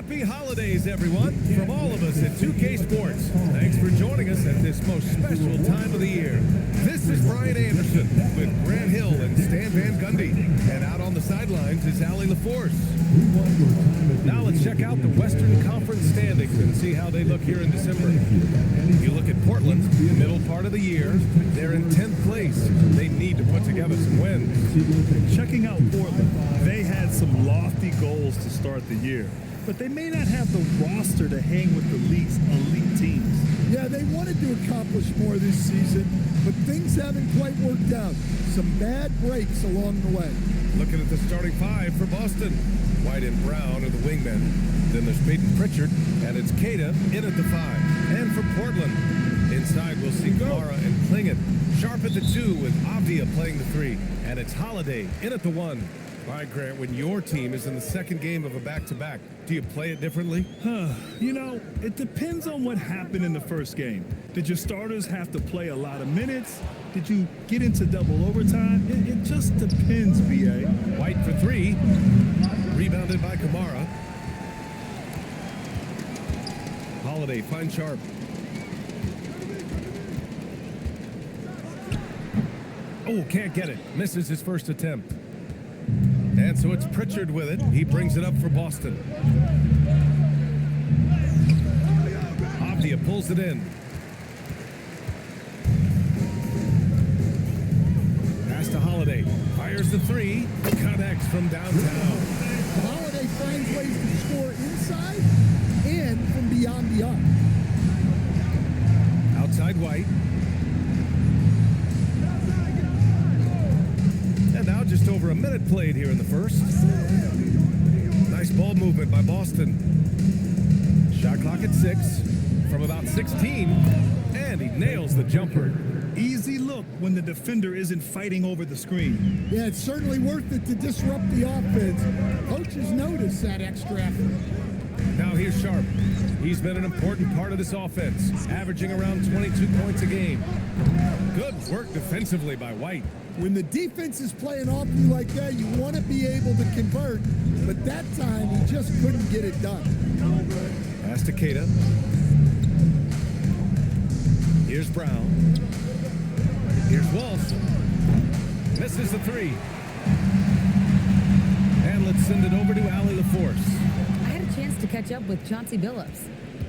Happy holidays, everyone, from all of us at 2K Sports. Thanks for joining us at this most special time of the year. This is Brian Anderson with Grant Hill and Stan Van Gundy. And out on the sidelines is Allie LaForce. Now let's check out the Western Conference standings and see how they look here in December. You look at Portland, middle part of the year. They're in 10th place. They need to put together some wins. Checking out Portland, they had some lofty goals to start the year, but they may not have the roster to hang with the league's elite teams. Yeah, they wanted to accomplish more this season, but things haven't quite worked out. Some bad breaks along the way. Looking at the starting five for Boston. White and Brown are the wingmen. Then there's Peyton Pritchard, and it's Cada in at the 5. And for Portland, inside we'll see Kamara and Klingon. Sharp at the 2 with Avdia playing the 3. And it's Holiday in at the 1. All right, Grant, when your team is in the second game of a back-to-back, do you play it differently? You know, it depends on what happened in the first game. Did your starters have to play a lot of minutes? Did you get into double overtime? It just depends, B.A. White for 3. Rebounded by Kamara. Holiday finds Sharp. Oh, can't get it. Misses his first attempt. And so it's Pritchard with it. He brings it up for Boston. Avdia pulls it in. Pass to Holiday. Fires the 3. Connects from downtown. Holiday finds ways to score inside and from beyond the arc. Outside White. And now just over a minute played here in the first. Nice ball movement by Boston. Shot clock at 6 from about 16. And he nails the jumper. Easy look when the defender isn't fighting over the screen. Yeah, it's certainly worth it to disrupt the offense. Coaches notice that extra effort. Now here's Sharp. He's been an important part of this offense, averaging around 22 points a game. Good work defensively by White. When the defense is playing off you like that, you want to be able to convert, but that time he just couldn't get it done. Pass to Cada. Here's Brown. Here's Walsh. Misses the 3. And let's send it over to Allie LaForce. I had a chance to catch up with Chauncey Billups.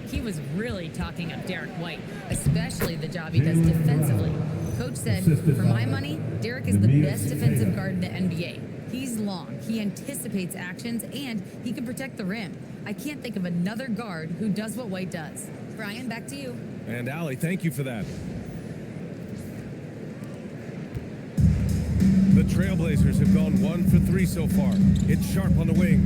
He was really talking up Derek White, especially the job he does defensively. Coach said, for my money, Derek is the best defensive guard in the NBA. He's long, he anticipates actions, and he can protect the rim. I can't think of another guard who does what White does. Brian, back to you. And Allie, thank you for that. The Trailblazers have gone 1 for 3 so far. It's Sharp on the wing.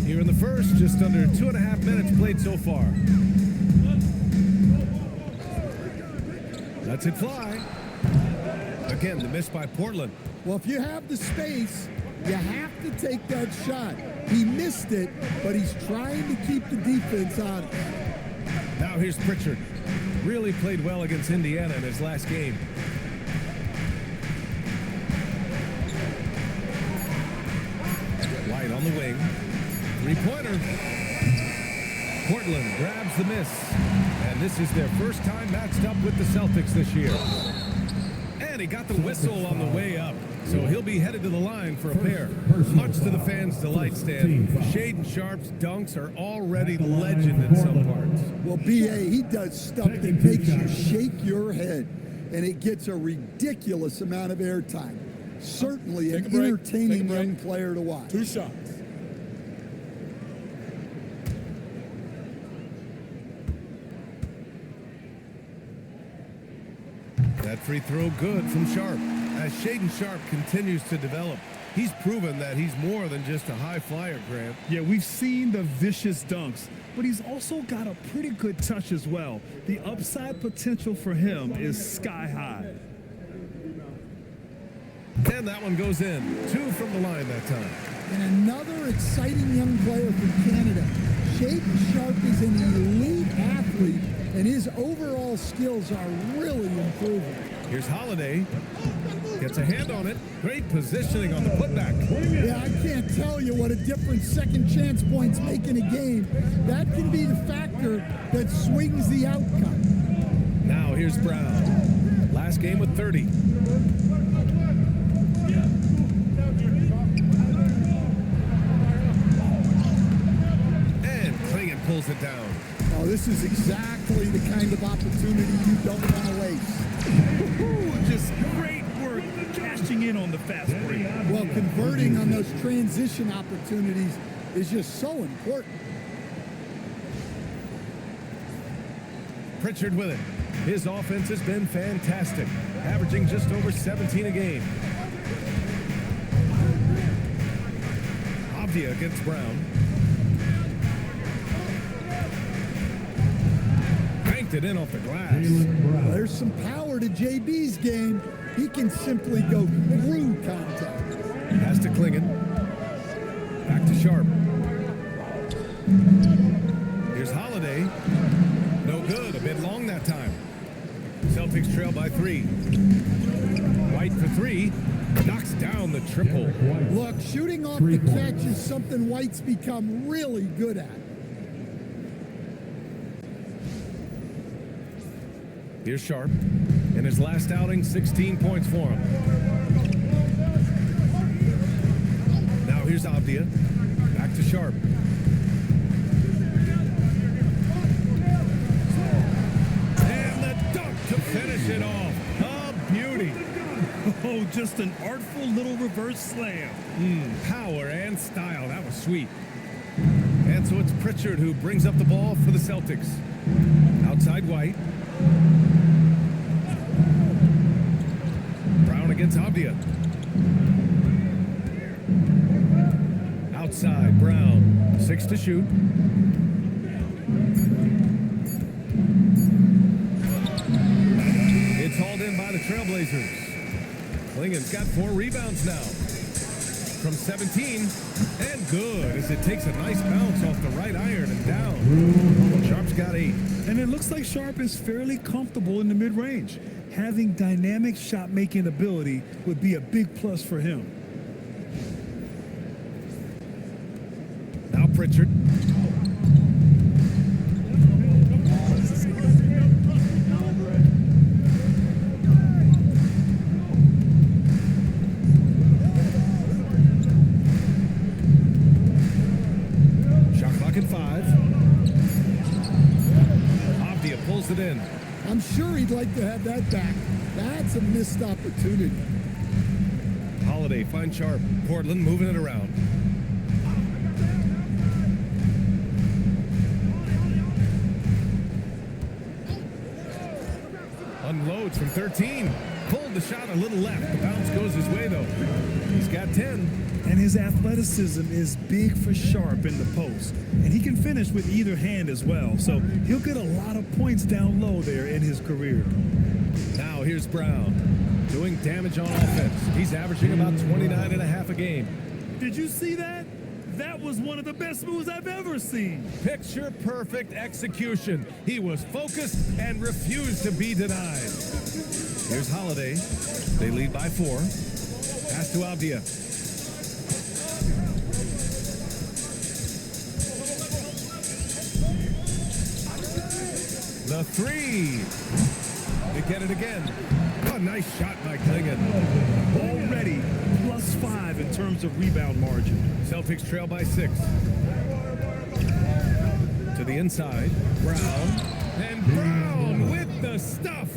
Here in the first, just under 2.5 minutes played so far. Lets it fly. Again, the miss by Portland. Well, if you have the space, you have to take that shot. He missed it, but he's trying to keep the defense honest. Now here's Pritchard. Really played well against Indiana in his last game. White on the wing. Three-pointer. Portland grabs the miss. And this is their first time matched up with the Celtics this year. And he got the whistle on the way up. So he'll be headed to the line for a pair. Much to the fans' delight, Stan. Shaden Sharp's dunks are already legend in some parts. Well, B.A., he does stuff that makes you shake your head, and it gets a ridiculous amount of airtime. Certainly an entertaining young player to watch. 2 shots. That free throw good from Sharp. As Shaden Sharp continues to develop, he's proven that he's more than just a high flyer, Grant. Yeah, we've seen the vicious dunks, but he's also got a pretty good touch as well. The upside potential for him is sky high. And that one goes in. 2 from the line that time. And another exciting young player from Canada. Shaden Sharp is an elite athlete, and his overall skills are really improving. Here's Holiday. Gets a hand on it. Great positioning on the putback. Yeah, I can't tell you what a difference second chance points make in a game. That can be the factor that swings the outcome. Now here's Brown. Last game with 30. And Klingon pulls it down. Oh, this is exactly the kind of opportunity you don't want to waste. Just great work cashing in on the fast break. Well, converting on those transition opportunities is just so important. Pritchard with it. His offense has been fantastic, averaging just over 17 a game. Avdia against Brown. Banked it in off the glass. There's some power to JB's game. He can simply go through contact. Pass to Klingon. Back to Sharp. Here's Holiday. No good. A bit long that time. Celtics trail by 3. White for 3. Knocks down the triple. Look, shooting off the catch is something White's become really good at. Here's Sharp. In his last outing, 16 points for him. Now here's Avdia. Back to Sharp. And the dunk to finish it off. A beauty. Oh, just an artful little reverse slam. Power and style. That was sweet. And so it's Pritchard who brings up the ball for the Celtics. Outside White. Brown against Avdia. Outside, Brown. 6 to shoot. It's hauled in by the Trailblazers. Klingon's got 4 rebounds now. From 17, and good as it takes a nice bounce off the right iron and down. Sharp's got 8. And it looks like Sharp is fairly comfortable in the mid-range. Having dynamic shot-making ability would be a big plus for him. Now Pritchard. Shot clock at 5. Avdia pulls it in. I'm sure he'd like to have that back. That's a missed opportunity. Holiday finds Sharp. Portland moving it around. Unloads from 13. Pulled the shot a little left. The bounce goes his way, though. He's got 10. And his athleticism is big for Sharp in the post. And he can finish with either hand as well. So he'll get a lot of points down low there in his career. Now here's Brown. Doing damage on offense. He's averaging about 29 and a half a game. Did you see that? That was one of the best moves I've ever seen. Picture perfect execution. He was focused and refused to be denied. Here's Holiday. They lead by 4. Pass to Avdia. The 3. They get it again. Oh, nice shot by Klingon. Already +5 in terms of rebound margin. Celtics trail by 6. To the inside. Brown. And Brown with the stuff.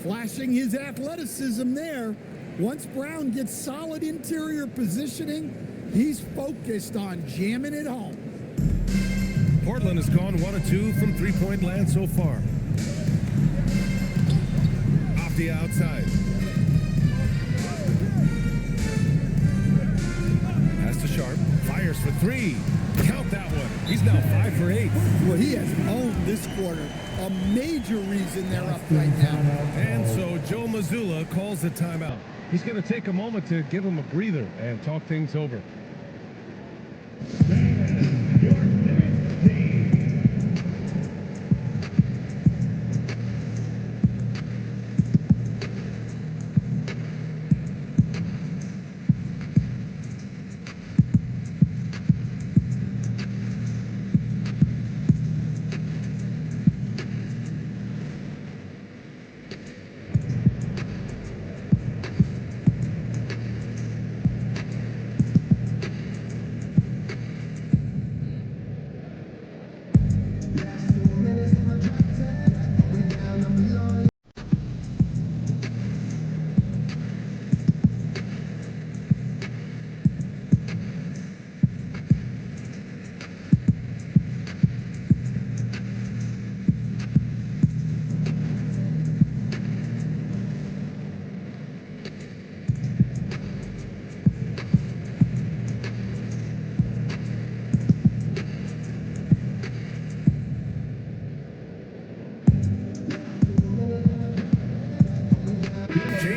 Flashing his athleticism there. Once Brown gets solid interior positioning, he's focused on jamming it home. Portland has gone 1 of 2 from three-point land so far. Avdia outside. Pass to Sharp. Fires for 3. Count that one. He's now 5 for 8. Well, he has owned this quarter. A major reason they're up right now. And so Joe Mazzulla calls the timeout. He's going to take a moment to give him a breather and talk things over.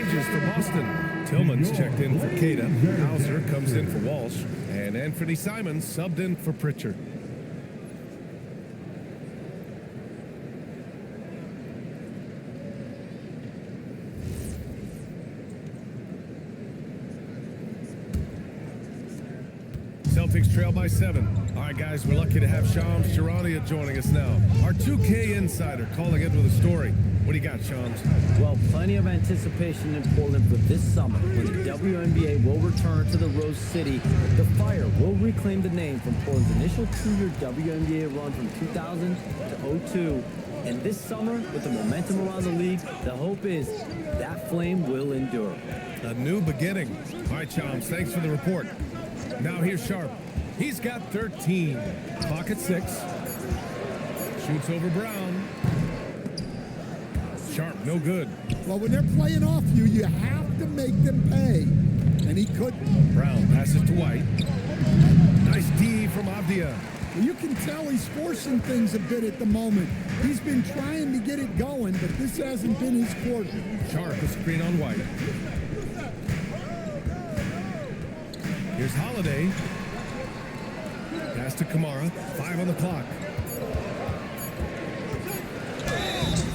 changes for Boston. Tillman's checked in for Cada. Hauser comes in for Walsh. And Anthony Simons subbed in for Pritchard. Celtics trail by 7. All right, guys, we're lucky to have Shams Charania joining us now. Our 2K insider calling in with a story. What do you got, Shams? Well, plenty of anticipation in Portland for this summer when the WNBA will return to the Rose City. The Fire will reclaim the name from Portland's initial 2-year WNBA run from 2000 to 02. And this summer, with the momentum around the league, the hope is that flame will endure. A new beginning. All right, Shams, thanks for the report. Now here's Sharp. He's got 13. Pocket 6. Shoots over Brown. Sharp, no good. Well, when they're playing off you, you have to make them pay. And he couldn't. Brown passes to White. Nice D from Avdia. Well, you can tell he's forcing things a bit at the moment. He's been trying to get it going, but this hasn't been his quarter. Sharp, a screen on White. Here's Holiday. Pass to Kamara. 5 on the clock.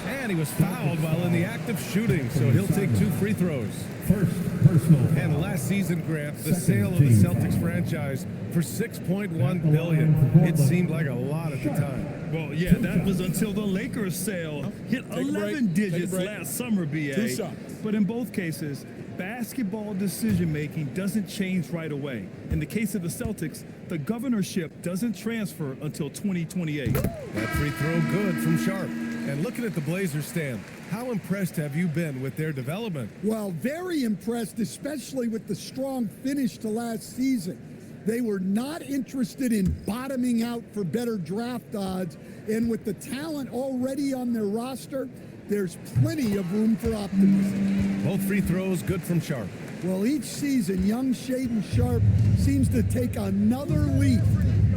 And he was fouled while in the act of shooting, so he'll take 2 free throws. First personal foul. And last season, Grant, the sale of the Celtics franchise for $6.1 billion. It seemed like a lot at the time. Well, yeah, that was until the Lakers sale hit 11 digits last summer, BA. 2 shots. But in both cases, basketball decision-making doesn't change right away. In the case of the Celtics, the governorship doesn't transfer until 2028. That free throw good from Sharp. And looking at the Blazers, Stan, how impressed have you been with their development? Well, very impressed, especially with the strong finish to last season. They were not interested in bottoming out for better draft odds. And with the talent already on their roster, there's plenty of room for optimism. Both free throws good from Sharp. Well, each season, young Shaden Sharp seems to take another leap,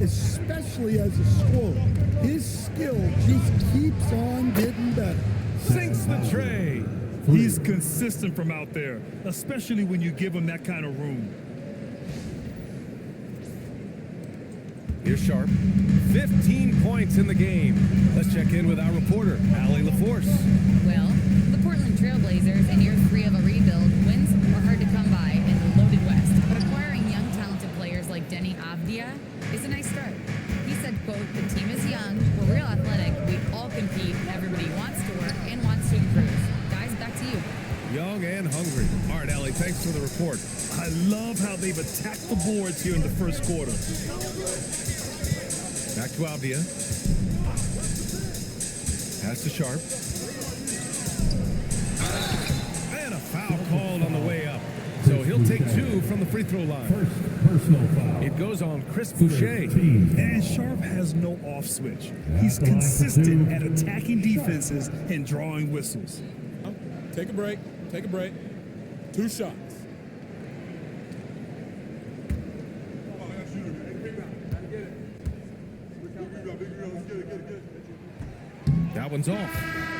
especially as a scorer. His skill just keeps on getting better. Sinks the tray. He's consistent from out there, especially when you give him that kind of room. Here's Sharp. 15 points in the game. Let's check in with our reporter, Allie LaForce. Well, the Portland Trailblazers in year 3 of a rebuild, wins are hard to come by in the loaded West. But acquiring young, talented players like Denny Avdia is a nice start. He said, quote, "The team is young, we're real athletic, we all compete, everybody wants to work and wants to improve." Guys, back to you. Young and hungry. All right, Allie, thanks for the report. I love how they've attacked the boards here in the first quarter. Back to Avdia. Pass to Sharp. And a foul called on the way up. So he'll take 2 from the free throw line. First personal foul. It goes on Chris Boucher. And Sharp has no off switch. He's consistent at attacking defenses and drawing whistles. Take a break. Take a break. 2 shots. That one's off.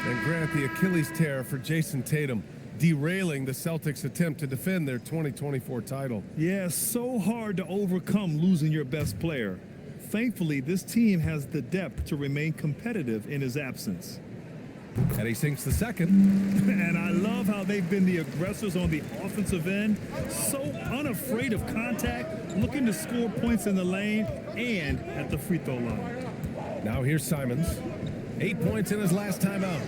And Grant, the Achilles tear for Jason Tatum, derailing the Celtics' attempt to defend their 2024 title. Yeah, so hard to overcome losing your best player. Thankfully, this team has the depth to remain competitive in his absence. And he sinks the second. And I love how they've been the aggressors on the offensive end, so unafraid of contact, looking to score points in the lane and at the free throw line. Now here's Simons. 8 points in his last time out.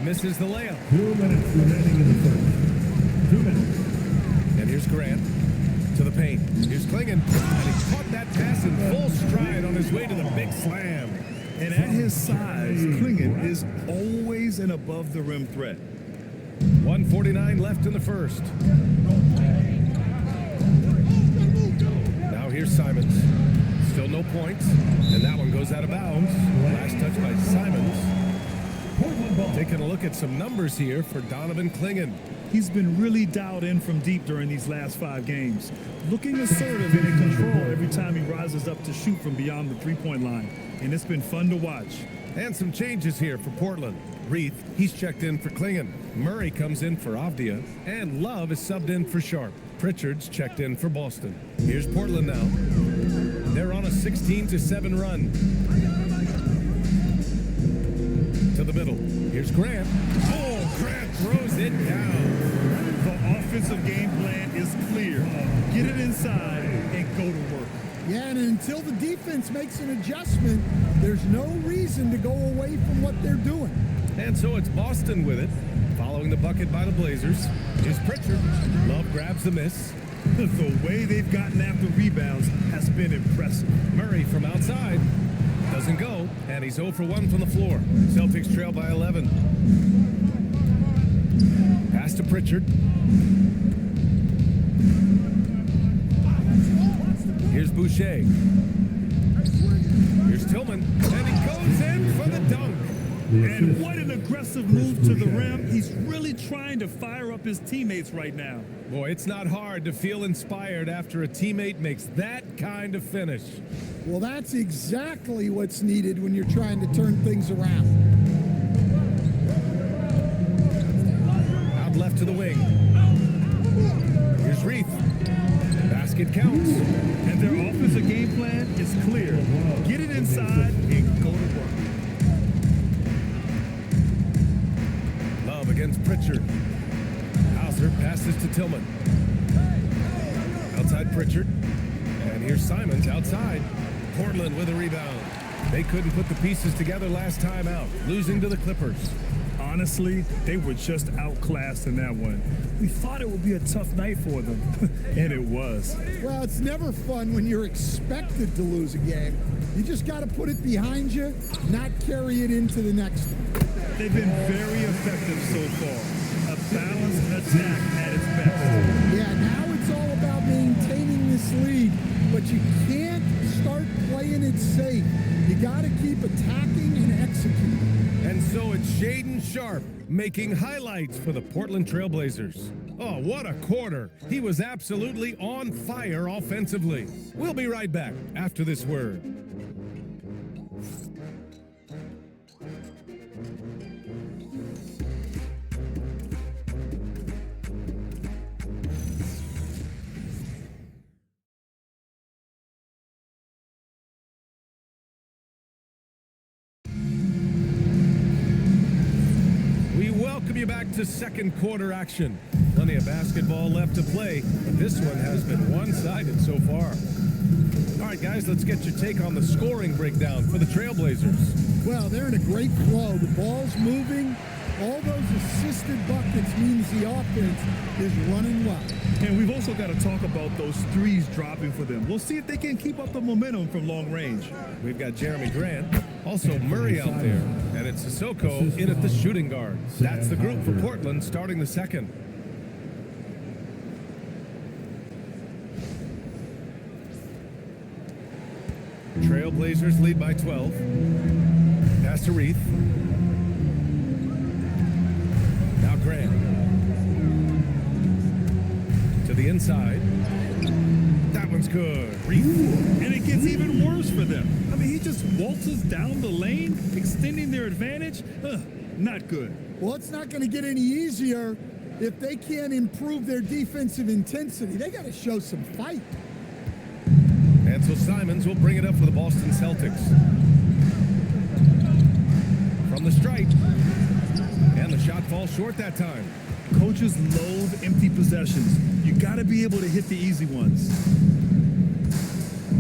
Misses the layup. 2 minutes remaining in the first. 2 minutes. And here's Grant to the paint. Here's Klingon. And he caught that pass in full stride on his way to the big slam. And at his size, Klingon is always an above-the-rim threat. 1:49 left in the first. Now here's Simons. Still no points. And that one goes out of bounds. Last touch by Simons. Taking a look at some numbers here for Donovan Klingon. He's been really dialed in from deep during these last 5 games, looking assertive and in control every time he rises up to shoot from beyond the three-point line. And it's been fun to watch. And some changes here for Portland. Reith, he's checked in for Klingon. Murray comes in for Avdia. And Love is subbed in for Sharp. Pritchard's checked in for Boston. Here's Portland now. They're on a 16-7 run. To the middle. Here's Grant. Oh, Grant throws it down. The offensive game plan is clear. Get it inside and go to work. Yeah, and until the defense makes an adjustment, there's no reason to go away from what they're doing. And so it's Boston with it, following the bucket by the Blazers. Here's Pritchard. Love grabs the miss. The way they've gotten after rebounds has been impressive. Murray from outside. Doesn't go, and he's 0 for 1 from the floor. Celtics trail by 11. Pass to Pritchard. Here's Boucher. Here's Tillman, and he goes in for the dunk. And what an aggressive move to the rim. He's really trying to fire up his teammates right now. Boy, it's not hard to feel inspired after a teammate makes that kind of finish. Well, that's exactly what's needed when you're trying to turn things around. Out left to the wing. Here's Reith. Basket counts. And their offensive game plan is clear. Get it inside and go to work. Love against Pritchard. Hauser passes to Tillman. Outside Pritchard. And here's Simons outside. Portland with a rebound. They couldn't put the pieces together last time out, losing to the Clippers. Honestly, they were just outclassed in that one. We thought it would be a tough night for them, and it was. Well, it's never fun when you're expected to lose a game. You just got to put it behind you, not carry it into the next one. They've been very effective so far. A balanced attack at its best. Yeah, now it's all about maintaining this lead, but you can't start playing it safe. You got to keep attacking and executing. And so it's Shaedon Sharp making highlights for the Portland Trailblazers. Oh, what a quarter. He was absolutely on fire offensively. We'll be right back after this word. You back to second quarter action. Plenty of basketball left to play, but this one has been one-sided so far. All right, guys, let's get your take on the scoring breakdown for the Trailblazers. Well, they're in a great flow. The ball's moving. All those assisted buckets means the offense is running well. And we've also got to talk about those threes dropping for them. We'll see if they can keep up the momentum from long range. We've got Jeremy Grant, also Murray out there, and it's Sissoko in at the shooting guard. That's the group for Portland starting the second. Trailblazers lead by 12. Pass to Reith. Now Grant. To the inside. That one's good. Reith. And it gets even worse for them. I mean, he just waltzes down the lane, extending their advantage. Not good. Well, it's not going to get any easier if they can't improve their defensive intensity. They got to show some fight. And so Simons will bring it up for the Boston Celtics. From the stripe. And the shot falls short that time. Coaches loathe empty possessions. You got to be able to hit the easy ones.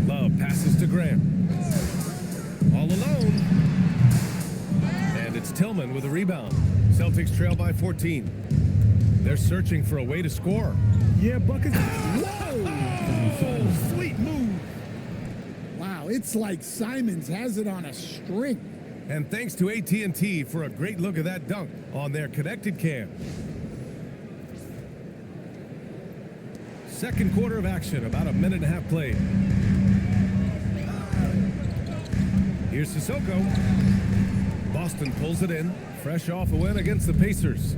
Love passes to Graham. All alone. And it's Tillman with a rebound. Celtics trail by 14. They're searching for a way to score. Yeah, buckets. Whoa! Oh, sweet move. Wow, it's like Simons has it on a string. And thanks to AT&T for a great look at that dunk on their connected cam. Second quarter of action, about a minute and a half played. Here's Sissoko. Boston pulls it in, fresh off a win against the Pacers.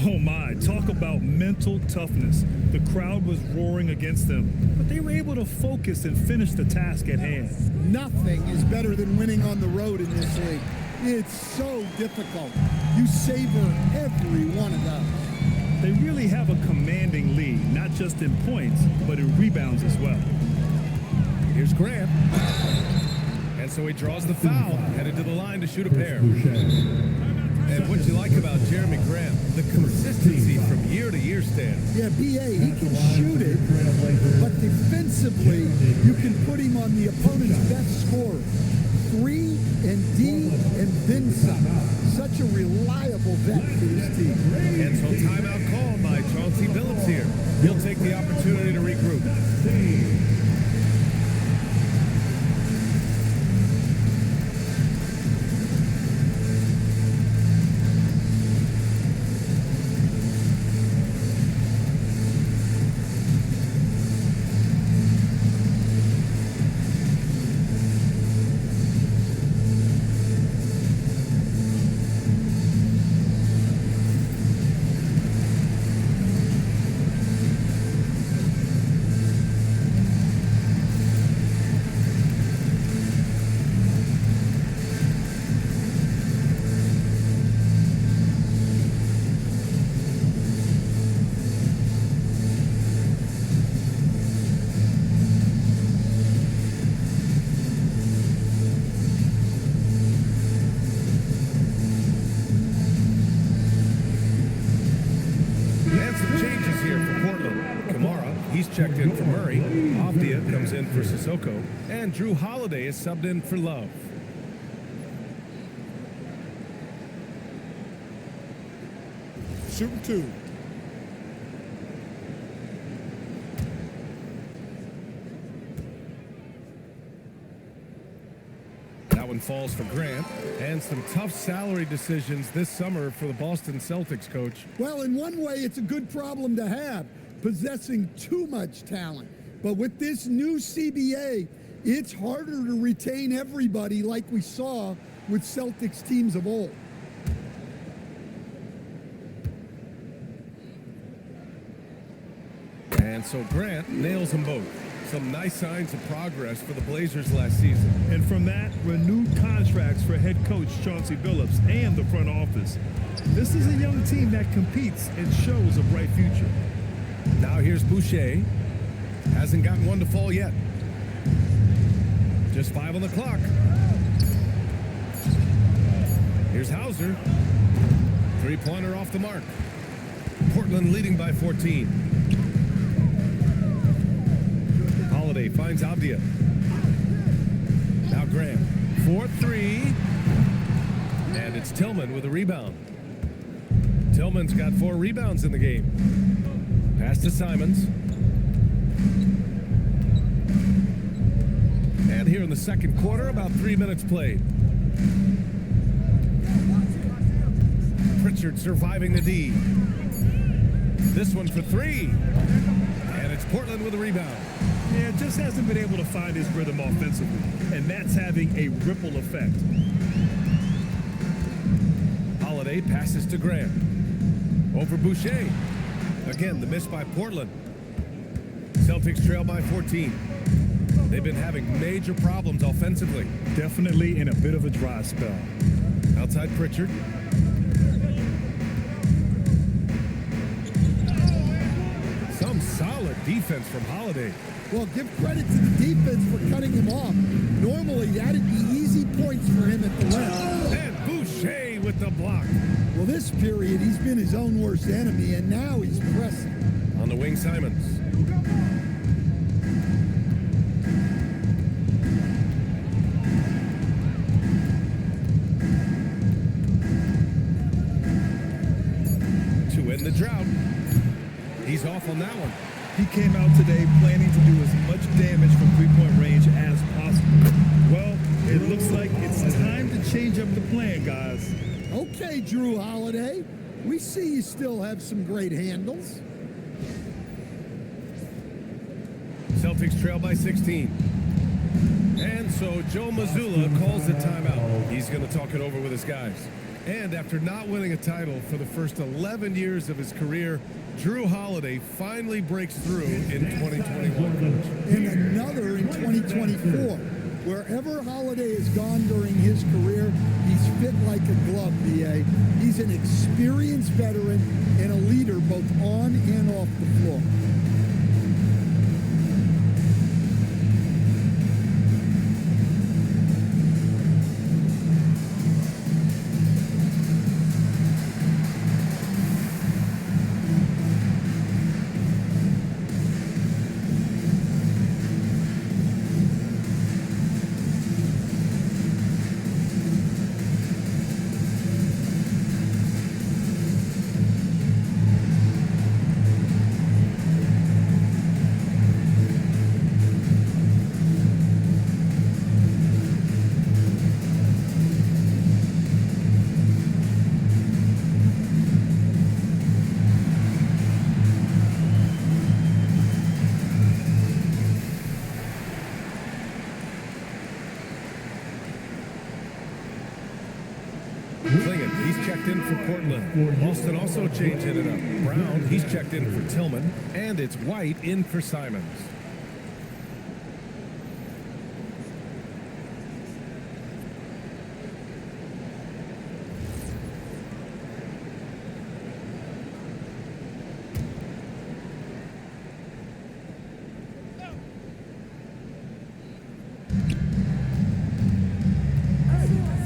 Oh my, talk about mental toughness. The crowd was roaring against them, but they were able to focus and finish the task at hand. Nothing is better than winning on the road in this league. It's so difficult. You savor every one of those. They really have a commanding lead, not just in points, but in rebounds as well. Here's Grant. And so he draws the foul, headed to the line to shoot a pair. And what you like about Jeremy Grant, the consistency from year to year, Stan. Yeah, B.A., he can shoot it, but defensively, you can put him on the opponent's best scorer. 3 and D and then some. Such a reliable vet for this team. And so timeout called by Chauncey Billups here. He'll take the opportunity to regroup. Checked in for Murray. Avdia comes in for Sissoko. And Drew Holiday is subbed in for Love. Shooting 2. That one falls for Grant. And some tough salary decisions this summer for the Boston Celtics, coach. Well, in one way, it's a good problem to have, possessing too much talent. But with this new CBA, it's harder to retain everybody like we saw with Celtics teams of old. And so Grant nails them both. Some nice signs of progress for the Blazers last season. And from that, renewed contracts for head coach Chauncey Billups and the front office. This is a young team that competes and shows a bright future. Now here's Boucher. Hasn't gotten one to fall yet. Just 5 on the clock. Here's Hauser. 3-pointer off the mark. Portland leading by 14. Holiday finds Avdia. Now Grant. 4-3. And it's Tillman with a rebound. Tillman's got 4 rebounds in the game. Pass to Simons. And here in the second quarter, about 3 minutes played. Pritchard surviving the D. This one for 3. And it's Portland with a rebound. Yeah, just hasn't been able to find his rhythm offensively, and that's having a ripple effect. Holiday passes to Grant. Over Boucher. Again, the miss by Portland. Celtics trail by 14. They've been having major problems offensively. Definitely in a bit of a dry spell. Outside Pritchard. Some solid defense from Holiday. Well, give credit to the defense for cutting him off. Normally, that'd be easy points for him at the rim. And Boucher with the block. Well, this period, he's been his own worst enemy, and now he's pressing. On the wing, Simons. To end the drought. He's off on that one. He came out today planning to do as much damage from three-point range as possible. Well, it looks like it's time to change up the plan, guys. Okay, Drew Holiday. We see you still have some great handles. Celtics trail by 16. And so Joe Mazzulla calls the timeout. He's going to talk it over with his guys. And after not winning a title for the first 11 years of his career, Drew Holiday finally breaks through in 2021. And another in 2024. Wherever Holiday has gone during his career, he's fit like a glove, B.A. He's an experienced veteran and a leader both on and off the floor. Klingon, he's checked in for Portland. Boston also changing it up. Brown, he's checked in for Tillman. And it's White in for Simons.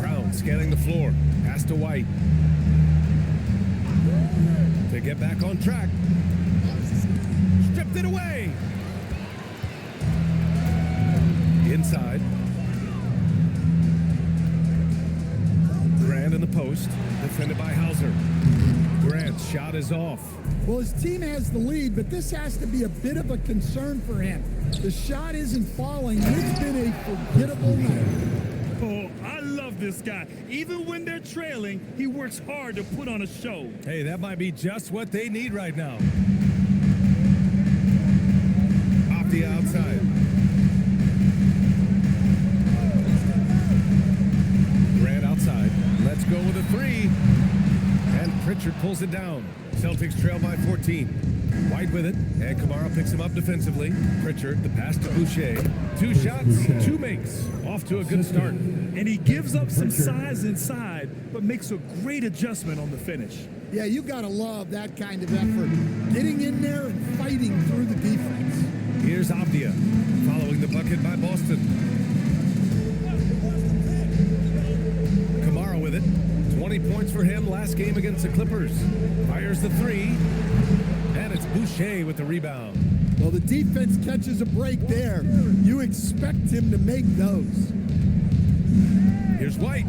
Brown scanning the floor. Pass to White. To get back on track. Stripped it away. Inside. Grant in the post. Defended by Hauser. Grant's shot is off. Well, his team has the lead, but this has to be a bit of a concern for him. The shot isn't falling. It's been a forgettable night. Oh, I love this guy. Even when they're trailing, he works hard to put on a show. Hey, that might be just what they need right now. Off the outside. Grant outside. Let's go with a three. And Pritchard pulls it down. Celtics trail by 14. White with it, and Kamara picks him up defensively. Pritchard, the pass to Boucher. 2 shots, 2 makes. Off to a good start. And he gives up some size inside, but makes a great adjustment on the finish. Yeah, you got to love that kind of effort. Getting in there and fighting through the defense. Here's Abdia, following the bucket by Boston. Kamara with it. 20 points for him last game against the Clippers. Fires the three. And it's Boucher with the rebound. Well, the defense catches a break there. You expect him to make those. Here's White.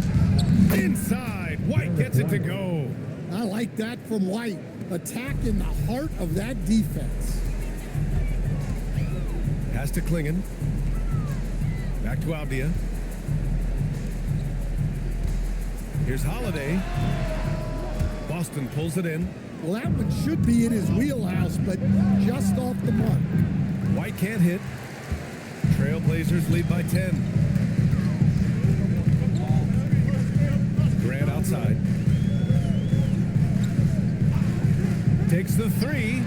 Inside. White gets it to go. I like that from White. Attack in the heart of that defense. Pass to Klingon. Back to Abdia. Here's Holiday. Boston pulls it in. Well, that one should be in his wheelhouse, but just off the mark. White can't hit. Trailblazers lead by 10. Grant outside. Takes the three.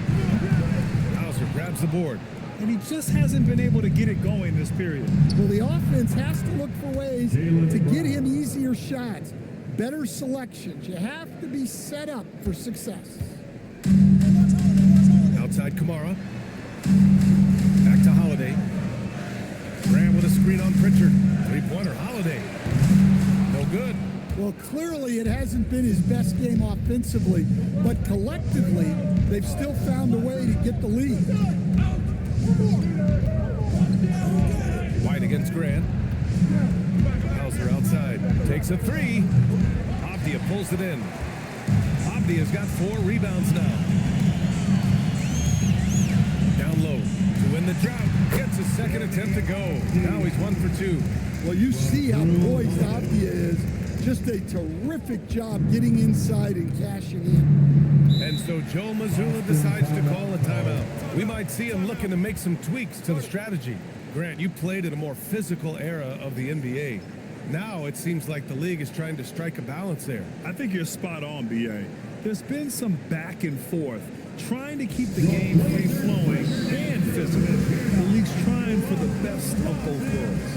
Hauser grabs the board. And he just hasn't been able to get it going this period. Well, the offense has to look for ways to get him easier shots, better selections. You have to be set up for success. Outside Kamara. Back to Holiday. Grant with a screen on Pritchard. Three-pointer Holiday. No good. Well, clearly it hasn't been his best game offensively, but collectively, they've still found a way to get the lead. White against Grant. Hauser outside. Takes a three. Abdia pulls it in. Abdia's got 4 rebounds now. Down low to win the drought. Gets his second attempt to go. Now he's 1 for 2. Well, you see how poised Abdia is. Just a terrific job getting inside and cashing in. And so Joe Mazzulla decides to call a timeout. We might see him looking to make some tweaks to the strategy. Grant, you played in a more physical era of the NBA. Now it seems like the league is trying to strike a balance there. I think you're spot on, B.A. There's been some back and forth, trying to keep the game free-flowing and physical. The league's trying for the best of both worlds.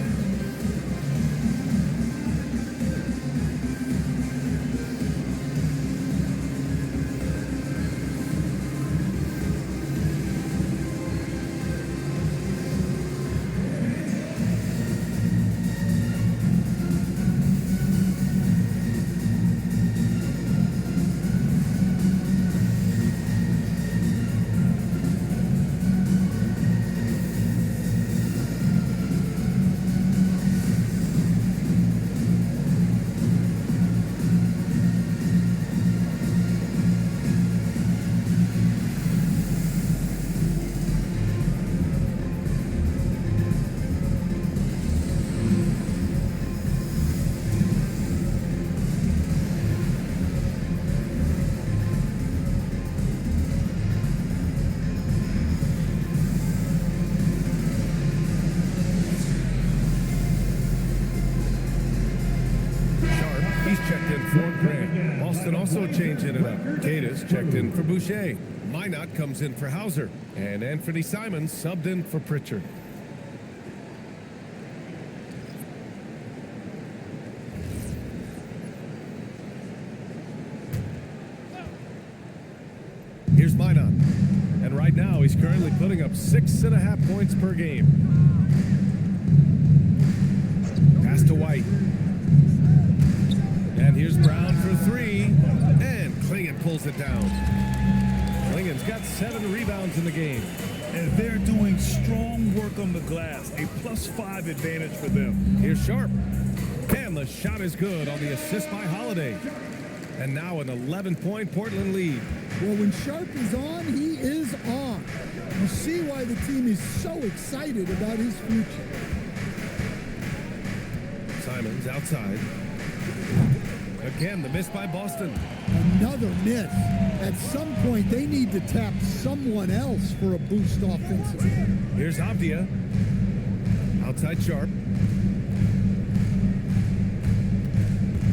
Boston also changing it up. Cadis checked in for Boucher. Minot comes in for Hauser. And Anthony Simons subbed in for Pritchard. Here's Minot. And right now, he's currently putting up 6.5 points per game. Pass to White. And here's Brown for three. And Klingon pulls it down. Klingon's got 7 rebounds in the game. And they're doing strong work on the glass. A +5 advantage for them. Here's Sharp. And the shot is good on the assist by Holiday. And now an 11-point Portland lead. Well, when Sharp is on, he is on. You see why the team is so excited about his future. Simons outside. Again, the miss by Boston. Another miss. At some point, they need to tap someone else for a boost offensively. Here's Avdia. Outside Sharp.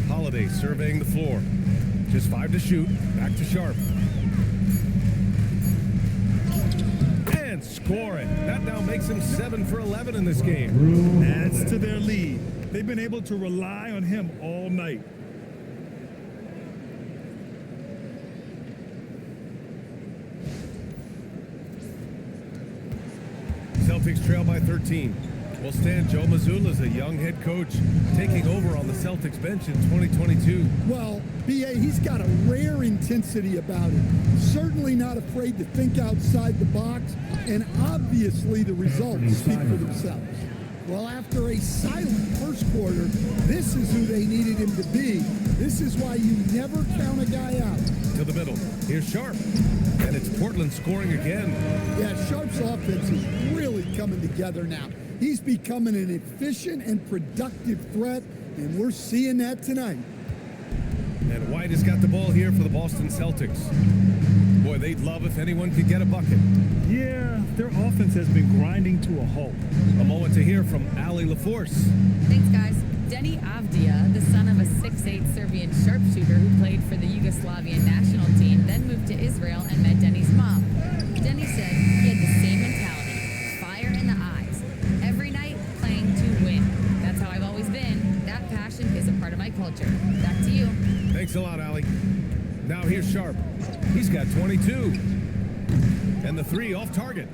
Holiday surveying the floor. Just 5 to shoot. Back to Sharp. And score it. That now makes him 7 for 11 in this game. Adds to their lead. They've been able to rely on him all night. Celtics trail by 13. Will stand Joe Mazzulla as a young head coach, taking over on the Celtics bench in 2022. Well, B.A., he's got a rare intensity about him. Certainly not afraid to think outside the box, and obviously the results speak for themselves. Well, after a silent first quarter, this is who they needed him to be. This is why you never count a guy out. To the middle. Here's Sharp. And it's Portland scoring again. Yeah, Sharp's offense is really coming together now. He's becoming an efficient and productive threat, and we're seeing that tonight. And White has got the ball here for the Boston Celtics. Boy, they'd love if anyone could get a bucket. Yeah, their offense has been grinding to a halt. A moment to hear from Ali LaForce. Thanks, guys. Denny Avdia, the son of a 6'8 Serbian sharpshooter who played for the Yugoslavian national team, then moved to Israel and met Denny's mom. Denny said he had the same mentality, fire in the eyes. Every night, playing to win. That's how I've always been. That passion is a part of my culture. Back to you. Thanks a lot, Ali. Now here's Sharp. He's got 22. And the 3 off target.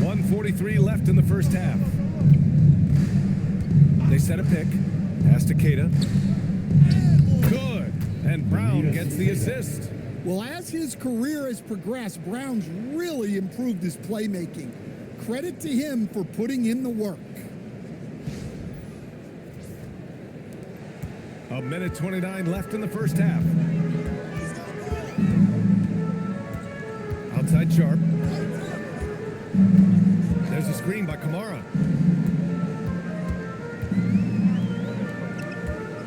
1:43 left in the first half. They set a pick. Pass to Keita. Good. And Brown gets the assist. Well, as his career has progressed, Brown's really improved his playmaking. Credit to him for putting in the work. A minute 29 left in the first half. Outside Sharp. There's a screen by Kamara.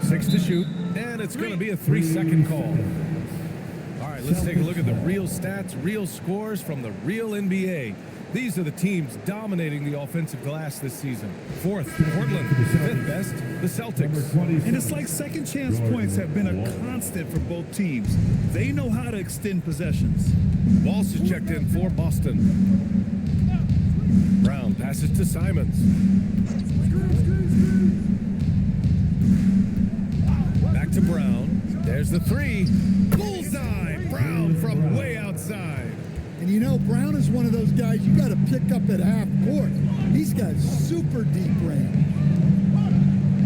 6 to shoot, and it's going to be a 3-second call. All right, let's take a look at the real stats, real scores from the real NBA. These are the teams dominating the offensive glass this season. 4th, Portland. 5th best, the Celtics. And it's like second chance points have been a constant for both teams. They know how to extend possessions. Walsh is checked in for Boston. Brown passes to Simons. Back to Brown. There's the 3. Bullseye! Brown from way outside. And you know, Brown is one of those guys you got to pick up at half court. He's got super deep range.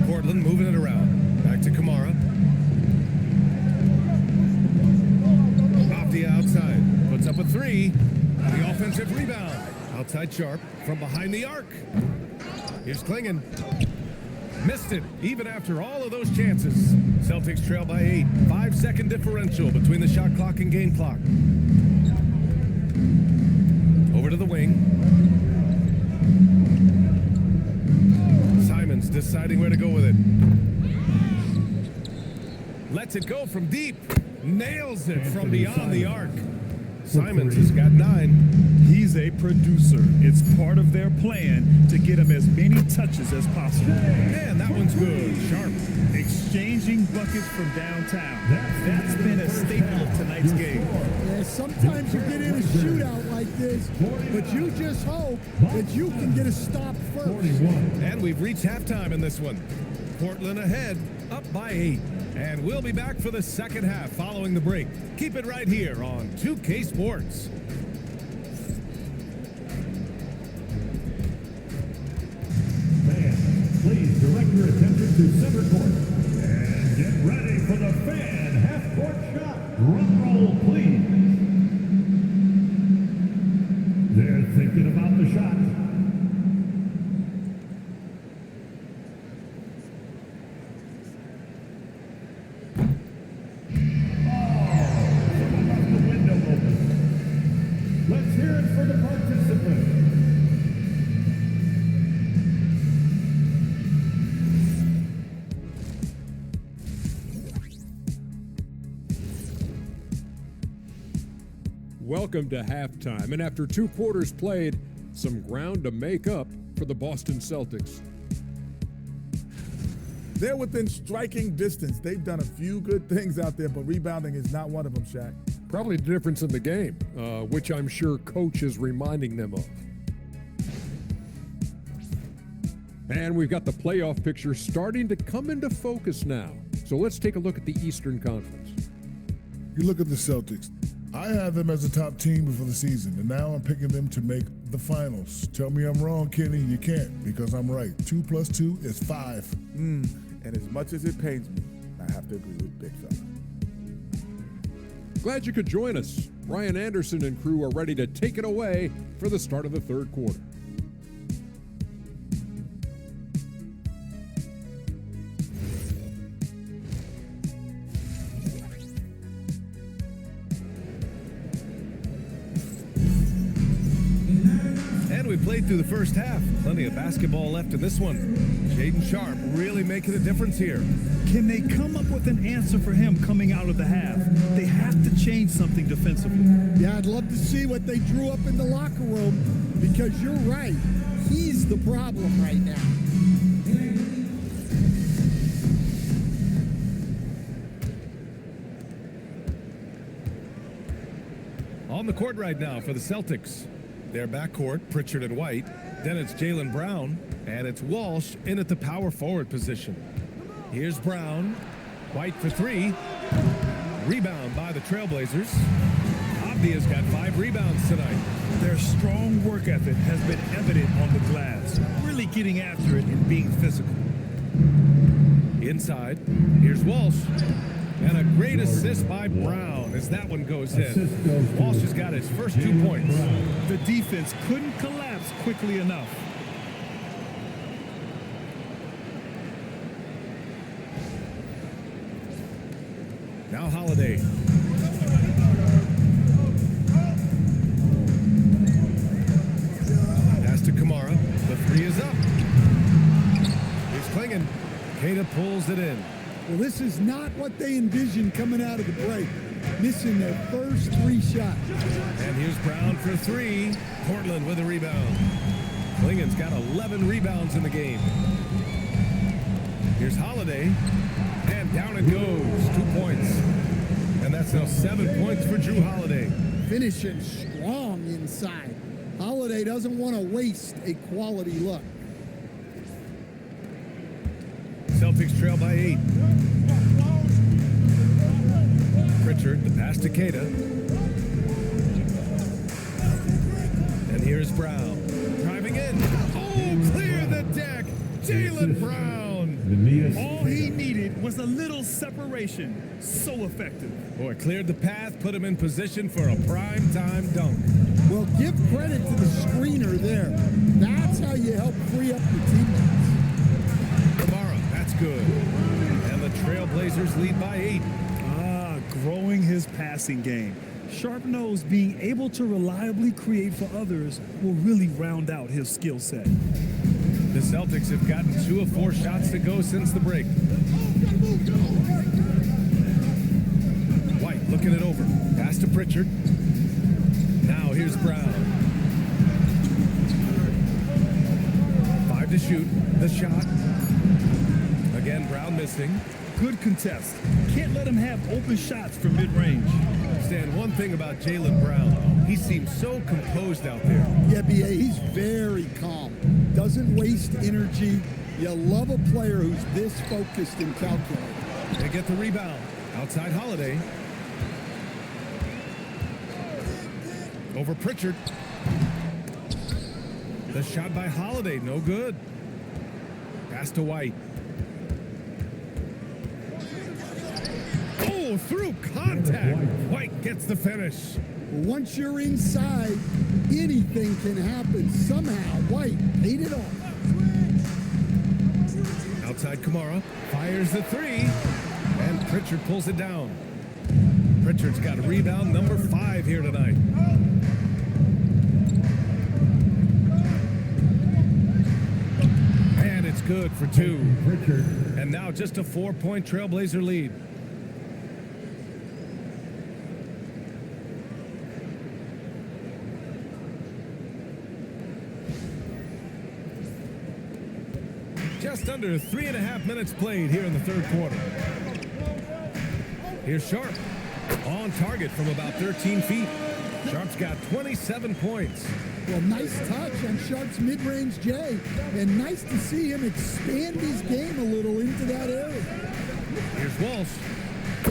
Portland moving it around. Back to Kamara. Avdia outside. Puts up a 3. The offensive rebound. Outside Sharp from behind the arc. Here's Klingon. Missed it, even after all of those chances. Celtics trail by 8. 5-second differential between the shot clock and game clock. Over to the wing. Simons deciding where to go with it. Lets it go from deep. Nails it from beyond the arc. Simons has got 9. He's a producer. It's part of their plan to get him as many touches as possible. And that one's good. Sharp. Exchanging buckets from downtown. That's been a staple of tonight's game. Yeah, sometimes you get in a shootout like this, but you just hope that you can get a stop first. And we've reached halftime in this one. Portland ahead, up by 8. And we'll be back for the second half following the break. Keep it right here on 2K Sports. Fans, please direct your attention to center court. And get ready for the fan half-court shot. Drum roll, please. They're thinking about the shot. Let's hear it for the participant. Welcome to halftime, and after 2 quarters played, some ground to make up for the Boston Celtics. They're within striking distance. They've done a few good things out there, but rebounding is not one of them, Shaq. Probably the difference in the game, which I'm sure Coach is reminding them of. And we've got the playoff picture starting to come into focus now. So let's take a look at the Eastern Conference. You look at the Celtics. I had them as a top team before the season, and now I'm picking them to make the finals. Tell me I'm wrong, Kenny. You can't, because I'm right. 2 + 2 is 5. And as much as it pains me, I have to agree with Big Fella. Glad you could join us. Brian Anderson and crew are ready to take it away for the start of the third quarter. And we played through the first half. Plenty of basketball left in this one. Jaden Sharp really making a difference here. Can they come up with an answer for him coming out of the half? They have to change something defensively. Yeah, I'd love to see what they drew up in the locker room, because you're right. He's the problem right now. On the court right now for the Celtics. Their backcourt, Pritchard and White. Then it's Jaylen Brown, and it's Walsh in at the power forward position. Here's Brown. White for 3. Rebound by the Trailblazers. Abdia's got 5 rebounds tonight. Their strong work ethic has been evident on the glass, really getting after it and being physical. Inside, here's Walsh. And a great assist by Brown as that one goes in. Walsh has got his first 2 points. The defense couldn't collapse quickly enough. Now Holiday. Pass to Kamara. The 3 is up. He's clinging. Queta pulls it in. Well, this is not what they envisioned coming out of the break. Missing their first 3 shots. And here's Brown for 3. Portland with a rebound. Klingen's got 11 rebounds in the game. Here's Holiday. And down it goes. 2 points. And that's now 7 points for Drew Holiday. Finishing strong inside. Holiday doesn't want to waste a quality look. Celtics trail by 8. Pritchard, the pass to Queta. And here's Brown. Driving in. Oh, clear the deck. Jaylen Brown. All he needed was a little separation. So effective. Boy, cleared the path, put him in position for a prime-time dunk. Well, give credit to the screener there. That's how you help free up your teammates. Kamara, that's good. And the Trailblazers lead by 8. Growing his passing game. Sharp knows being able to reliably create for others will really round out his skill set. The Celtics have gotten 2 of 4 shots to go since the break. White looking it over. Pass to Pritchard. Now here's Brown. 5 to shoot. The shot. Again, Brown missing. Good contest. Can't let him have open shots from mid-range. Stan, one thing about Jaylen Brown, he seems so composed out there. Yeah, B.A., he's very calm. Doesn't waste energy. You love a player who's this focused and calculated. They get the rebound. Outside Holiday. Over Pritchard. The shot by Holiday, no good. Pass to White. Oh, through contact. White gets the finish. Once you're inside, anything can happen. Somehow, White ate it off. Outside Kamara. Fires the three. And Pritchard pulls it down. Pritchard's got rebound number 5 here tonight. And it's good for 2. And now just a 4-point Trailblazer lead. Just under 3.5 minutes played here in the third quarter. Here's Sharp. On target from about 13 feet. Sharp's got 27 points. Well, nice touch on Sharp's mid-range J. And nice to see him expand his game a little into that area. Here's Walsh.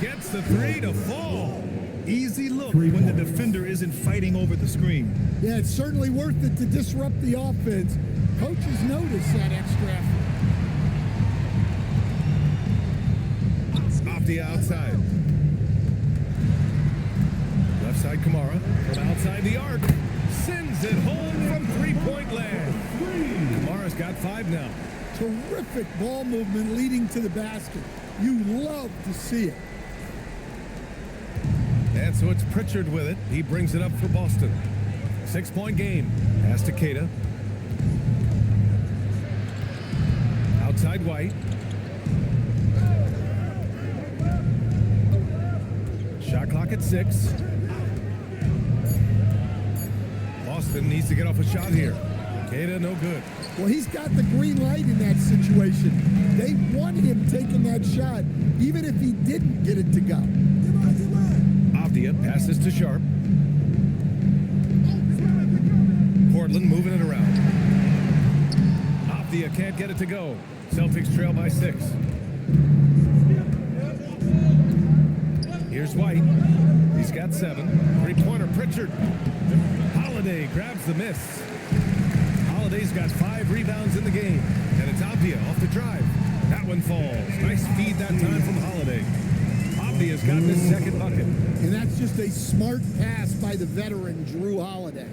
Gets the 3 to fall. Easy look when the defender isn't fighting over the screen. Yeah, it's certainly worth it to disrupt the offense. Coaches notice that extra effort. Off the outside. Left side Kamara. From outside the arc. Sends it home from three-point land. Kamara's got 5 now. Terrific ball movement leading to the basket. You love to see it. And so it's Pritchard with it. He brings it up for Boston. 6-point game. Pass to Keita. Outside White. Shot clock at 6. Boston needs to get off a shot here. Keita, no good. Well, he's got the green light in that situation. They want him taking that shot, even if he didn't get it to go. Avdia passes to Sharp. Portland moving it around. Avdia can't get it to go. Celtics trail by 6. Here's White. He's got 7. 3-pointer Pritchard. Holiday grabs the miss. Holiday's got 5 rebounds in the game. And it's Avdia off the drive. That one falls. Nice feed that time from Holiday. Avdia's got his second bucket. And that's just a smart pass by the veteran Drew Holiday.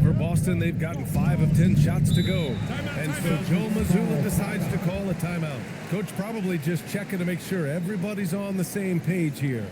For Boston, they've gotten 5 of 10 shots to go. And so Joe Mazzulla decides to call a timeout. Coach probably just checking to make sure everybody's on the same page here.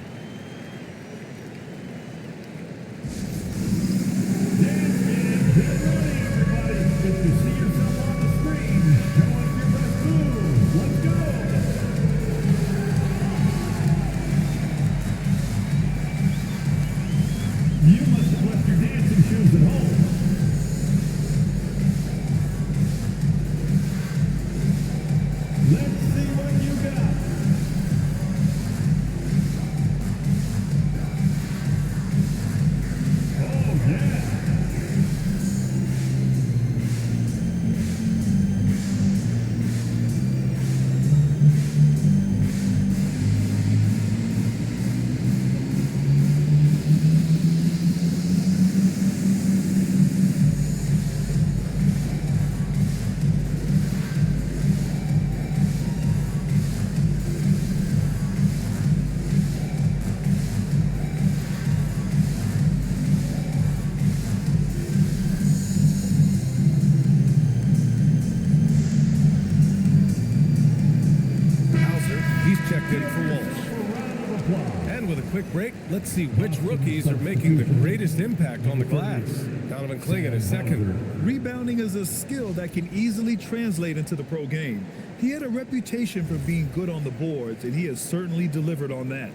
Break. Let's see which rookies are making the greatest impact on the glass. Donovan Clingan is second. Rebounding is a skill that can easily translate into the pro game. He had a reputation for being good on the boards, and he has certainly delivered on that.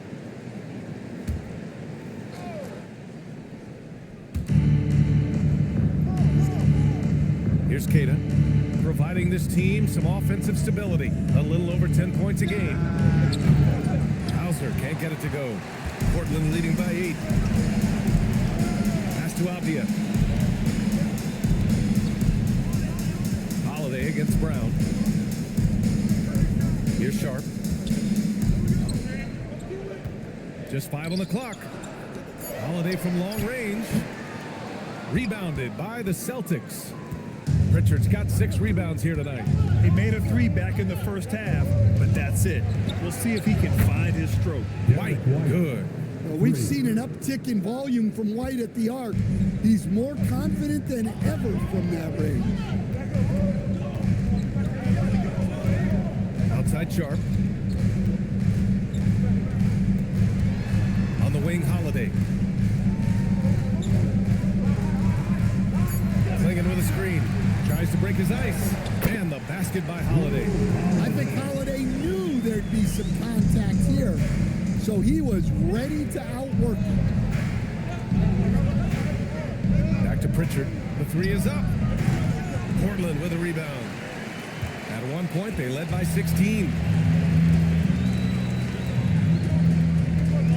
Here's Cada, providing this team some offensive stability. A little over 10 points a game. Hauser can't get it to go. Portland leading by 8. Pass to Abdia. Holiday against Brown. Here's Sharp. Just 5 on the clock. Holiday from long range. Rebounded by the Celtics. Pritchard's got 6 rebounds here tonight. He made a 3 back in the first half, but that's it. We'll see if he can find his stroke. White, good. Well, we've seen an uptick in volume from White at the arc. He's more confident than ever from that range. Outside Sharp. On the wing, Holiday. Clingan with a screen. Tries to break his ice. And the basket by Holiday. I think Holiday knew there'd be some contact here, so he was ready to outwork him. Back to Pritchard. The 3 is up. Portland with a rebound. At one point, they led by 16.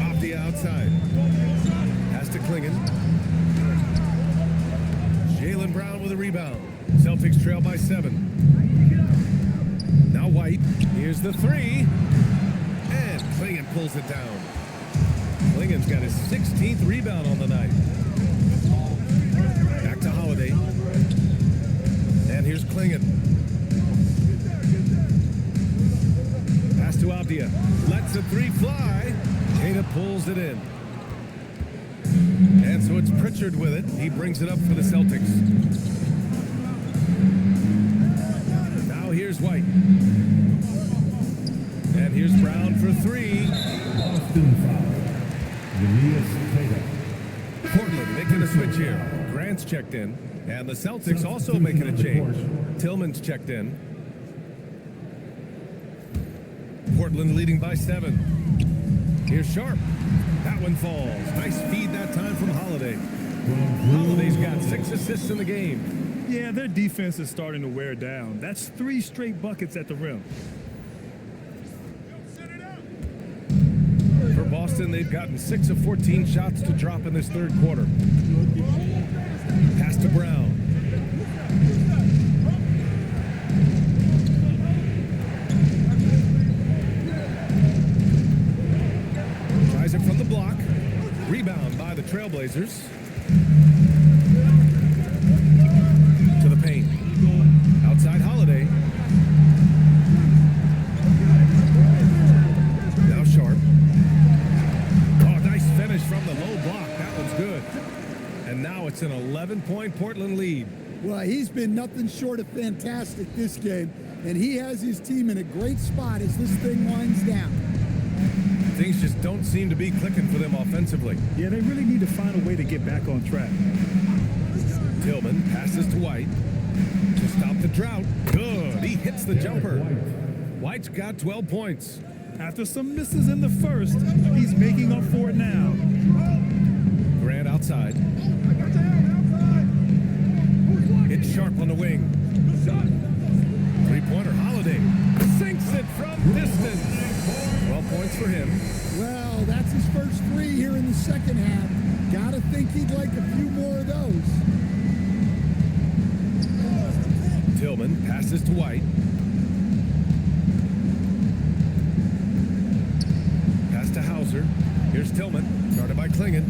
Off the outside. Pass to Clingan. Jaylen Brown with a rebound. Celtics trail by 7. Now White. Here's the 3. And Clingan pulls it down. Clingan's got his 16th rebound on the night. Back to Holiday. And here's Clingan. Pass to Abdia. Lets the 3 fly. Cada pulls it in. And so it's Pritchard with it. He brings it up for the Celtics. Now here's White. And here's Brown for 3. Boston foul. Portland making a switch here. Grant's checked in. And the Celtics also making a change. Tillman's checked in. Portland leading by 7. Here's Sharp. That one falls. Nice feed that time from Holiday. Holiday's got 6 assists in the game. Yeah, their defense is starting to wear down. That's 3 straight buckets at the rim. For Boston, they've gotten 6 of 14 shots to drop in this third quarter. Pass to Brown. Tries it from the block. Rebound by the Trailblazers. To the paint. Outside Holiday. Now Sharp. Oh, nice finish from the low block. That one's good. And now it's an 11-point Portland lead. Well, he's been nothing short of fantastic this game, and he has his team in a great spot as this thing winds down. Things just don't seem to be clicking for them offensively. Yeah, they really need to find a way to get back on track. Tillman passes to White to stop the drought. Good. He hits the jumper. White's got 12 points. After some misses in the first, he's making up for it now. Grant outside. It's Sharp on the wing. 3-pointer Holiday sinks it from distance. 12 points for him. Well, that's his first 3 here in the second half. Gotta think he'd like a few more of those. Tillman passes to White. Pass to Hauser. Here's Tillman, guarded by Clingan.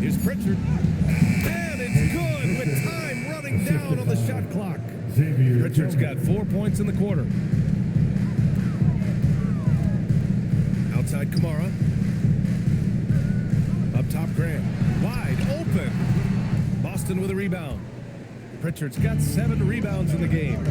Here's Pritchard. And it's good with time running down on the shot clock. Pritchard's got 4 points in the quarter. Outside Kamara. Up top Grant. Wide open. Boston with a rebound. Pritchard's got 7 rebounds in the game.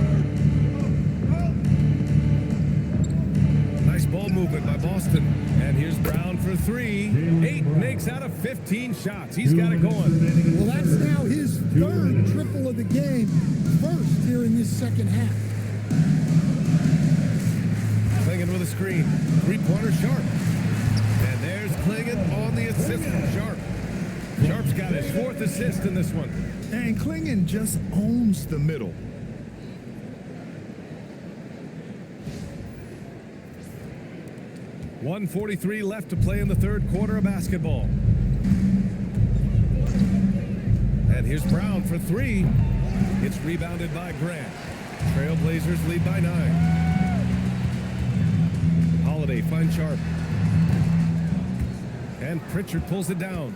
Nice ball movement by Boston. And here's Brown for 3. 8 makes out of 15 shots. He's got it going. Well, that's now his 3rd triple of the game, first here in this second half. Clingan with a screen. 3-pointer Sharp. And there's Clingan on the assist from Sharp. Sharp's got his 4th assist in this one. And Klingon just owns the middle. .143 left to play in the 3rd quarter of basketball. And here's Brown for 3. It's rebounded by Grant. Trailblazers lead by 9. Holiday finds Sharp. And Pritchard pulls it down.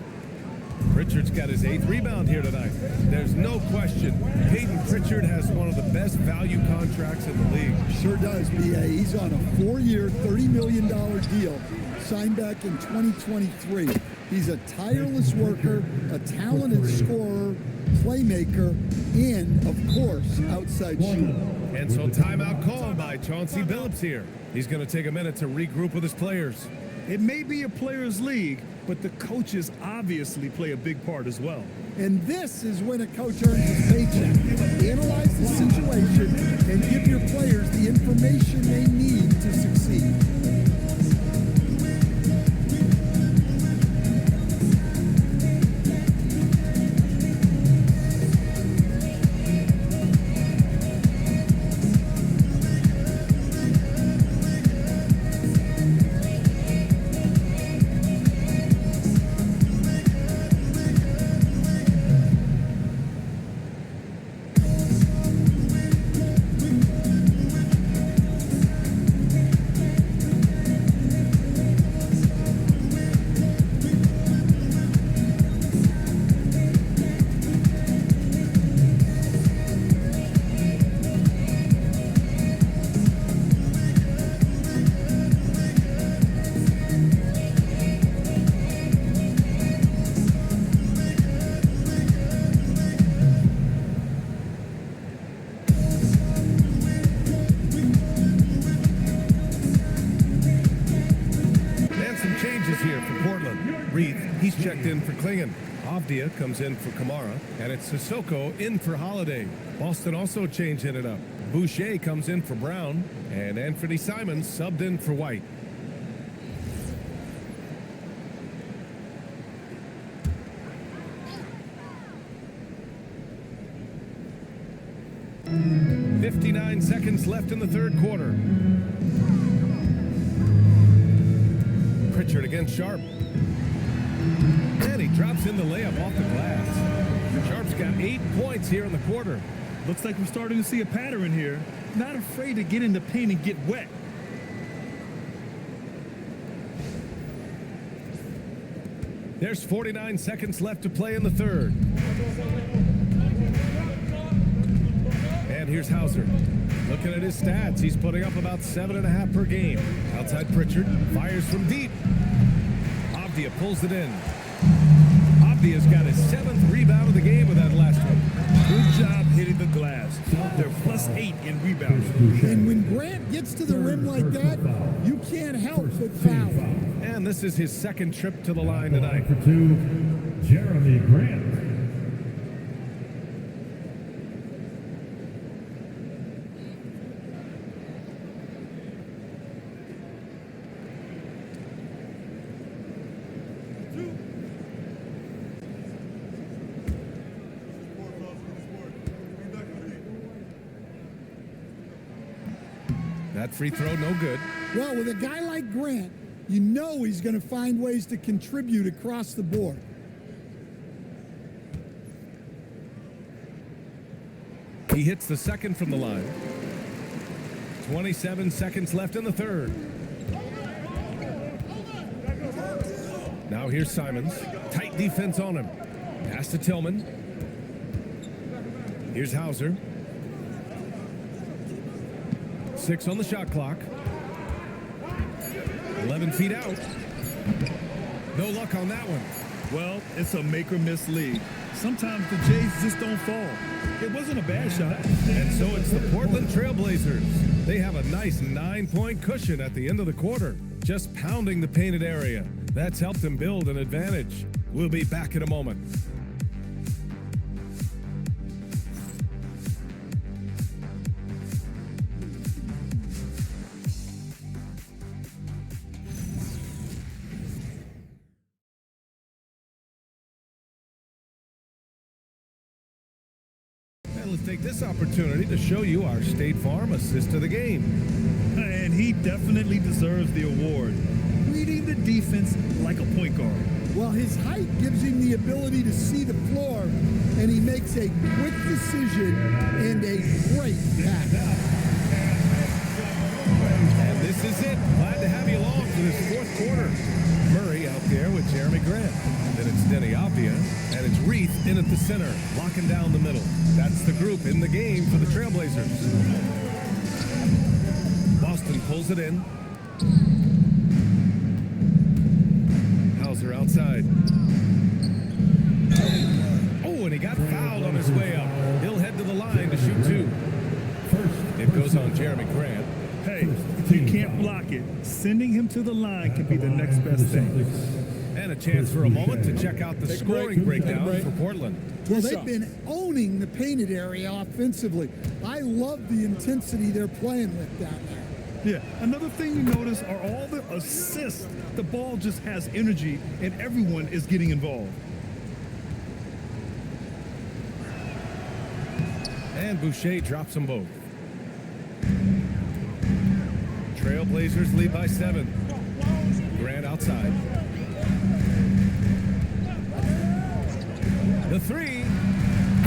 Pritchard's got his 8th rebound here tonight. There's no question. Peyton Pritchard has one of the best value contracts in the league. Sure does, B.A. He's on a 4-year, $30 million deal signed back in 2023. He's a tireless worker, a talented scorer, playmaker, and, of course, outside shooter. And so timeout called by Chauncey Billups here. He's going to take a minute to regroup with his players. It may be a players' league, but the coaches obviously play a big part as well. And this is when a coach earns his paycheck. Analyze the situation and give your players the information they need to succeed. He's checked in for Klingon. Avdia comes in for Kamara, and it's Sissoko in for Holiday. Boston also changing it up. Boucher comes in for Brown, and Anthony Simons subbed in for White. .59 seconds left in the 3rd quarter. Pritchard against Sharp. And he drops in the layup off the glass. Sharp's got 8 points here in the quarter. Looks like we're starting to see a pattern here. Not afraid to get in the paint and get wet. There's 49 seconds left to play in the 3rd. And here's Hauser. Looking at his stats, he's putting up about 7.5 per game. Outside Pritchard, fires from deep. Avdia pulls it in. Avdia's got his 7th rebound of the game with that last one. Good job hitting the glass. They're +8 in rebounding. And when Grant gets to the rim like that, you can't help but foul. And this is his 2nd trip to the line tonight. For 2, Jeremy Grant. That free throw, no good. Well, with a guy like Grant, you know he's going to find ways to contribute across the board. He hits the 2nd from the line. 27 seconds left in the 3rd. Now here's Simons. Tight defense on him. Pass to Tillman. Here's Hauser. 6 on the shot clock. 11 feet out. No luck on that one. Well, it's a make or miss league. Sometimes the Jays just don't fall. It wasn't a bad shot. And so it's the Portland Trailblazers. They have a nice 9-point cushion at the end of the quarter, just pounding the painted area. That's helped them build an advantage. We'll be back in a moment. let's take this opportunity to show you our State Farm assist of the game. And he definitely deserves the award. Reading the defense like a point guard. Well, his height gives him the ability to see the floor, and he makes a quick decision and a great pass. And this is it. Glad to have you along for this fourth quarter. Murray out there with Jeremy Grant. Then it's Denny Avdia, and it's Reith in at the center, locking down the middle. That's the group in the game for the Trailblazers. Boston pulls it in. Hauser outside. Oh, and he got fouled on his way up. He'll head to the line to shoot two. It goes on Jeremy Grant. Hey, if you can't block it, sending him to the line can be the next best thing. And a chance for a moment to check out the scoring breakdown for Portland. Well, they've been owning the painted area offensively. I love the intensity they're playing with down there. Yeah, another thing you notice are all the assists. The ball just has energy, and everyone is getting involved. And Boucher drops them both. Trailblazers lead by 7. Grant outside. The three.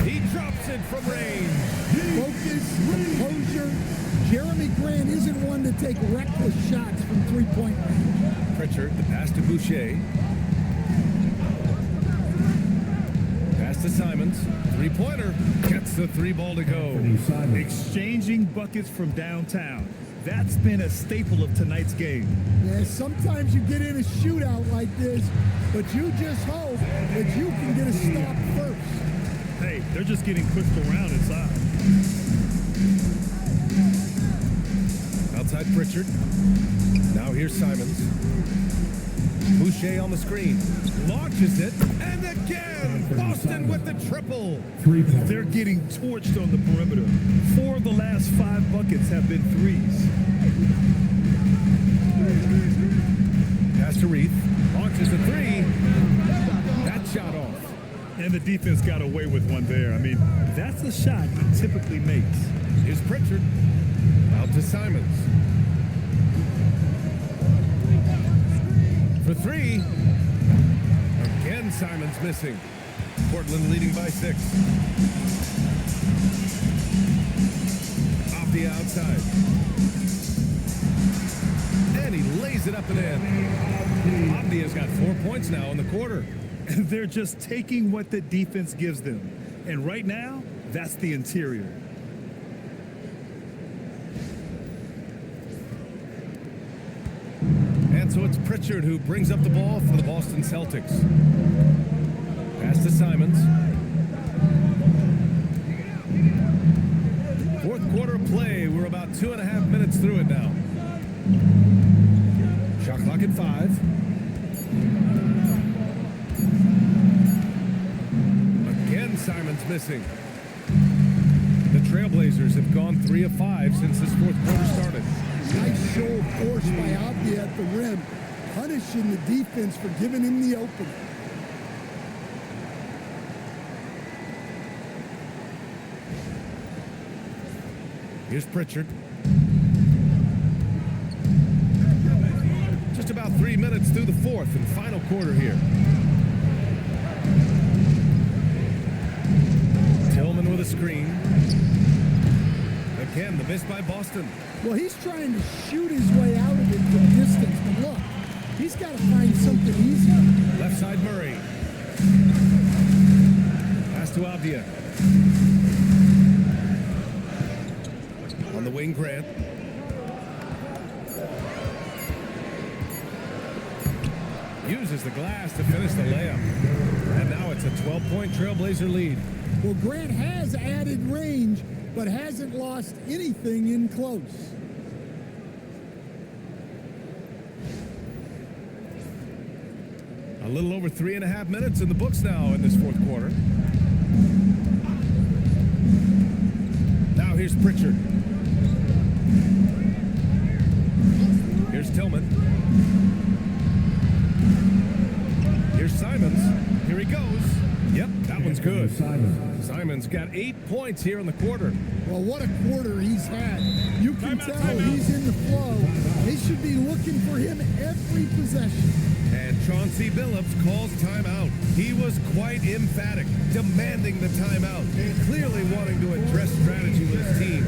He drops it from range. Focus, composure. Jeremy Grant isn't one to take reckless shots from three-point range. Pritchard, the pass to Boucher. Pass to Simons. Three-pointer. Gets the three ball to go. Exchanging buckets from downtown. That's been a staple of tonight's game. Yeah, sometimes you get in a shootout like this, but you just hope that you can get a stop first. Hey, they're just getting pushed around inside. Outside Pritchard. Now here's Simons. Boucher on the screen. Launches it. And again, Boston with the triple. They're getting torched on the perimeter. 4 of the last 5 buckets have been threes. Pass to Reith. Launches a three. That shot off. And the defense got away with one there. I mean, that's a shot he typically makes. Here's Pritchard. Out to Simons. For three. Again, Simons missing. Portland leading by 6. Off the outside. And he lays it up and in. Avdia's got 4 points now in the quarter. And they're just taking what the defense gives them. And right now, that's the interior. And so it's Pritchard who brings up the ball for the Boston Celtics. Pass to Simons. Fourth quarter of play. We're about 2.5 minutes through it now. Shot clock at 5. Again, Simons missing. The Trailblazers have gone 3 of 5 since this fourth quarter started. Nice show of force by Avdia at the rim, punishing the defense for giving him the opening. Here's Pritchard. Just about 3 minutes through the fourth and final quarter here. Tillman with a screen. Again, the miss by Boston. Well, he's trying to shoot his way out of it from distance, but look, he's got to find something easier. Left side Murray. Pass to Avdia. On the wing, Grant. Uses the glass to finish the layup. And now it's a 12-point Trailblazer lead. Well, Grant has added range, but hasn't lost anything in close. A little over 3.5 minutes in the books now in this fourth quarter. Now here's Pritchard. Here's Tillman. Here's Simons. Here he goes. Yep, that one's good. Simon. Simon's got 8 points here in the quarter. Well, what a quarter he's had. You can tell timeout. he's in the flow. They should be looking for him every possession. And Chauncey Billups calls timeout. He was quite emphatic, demanding the timeout, and clearly wanting to address strategy with his team.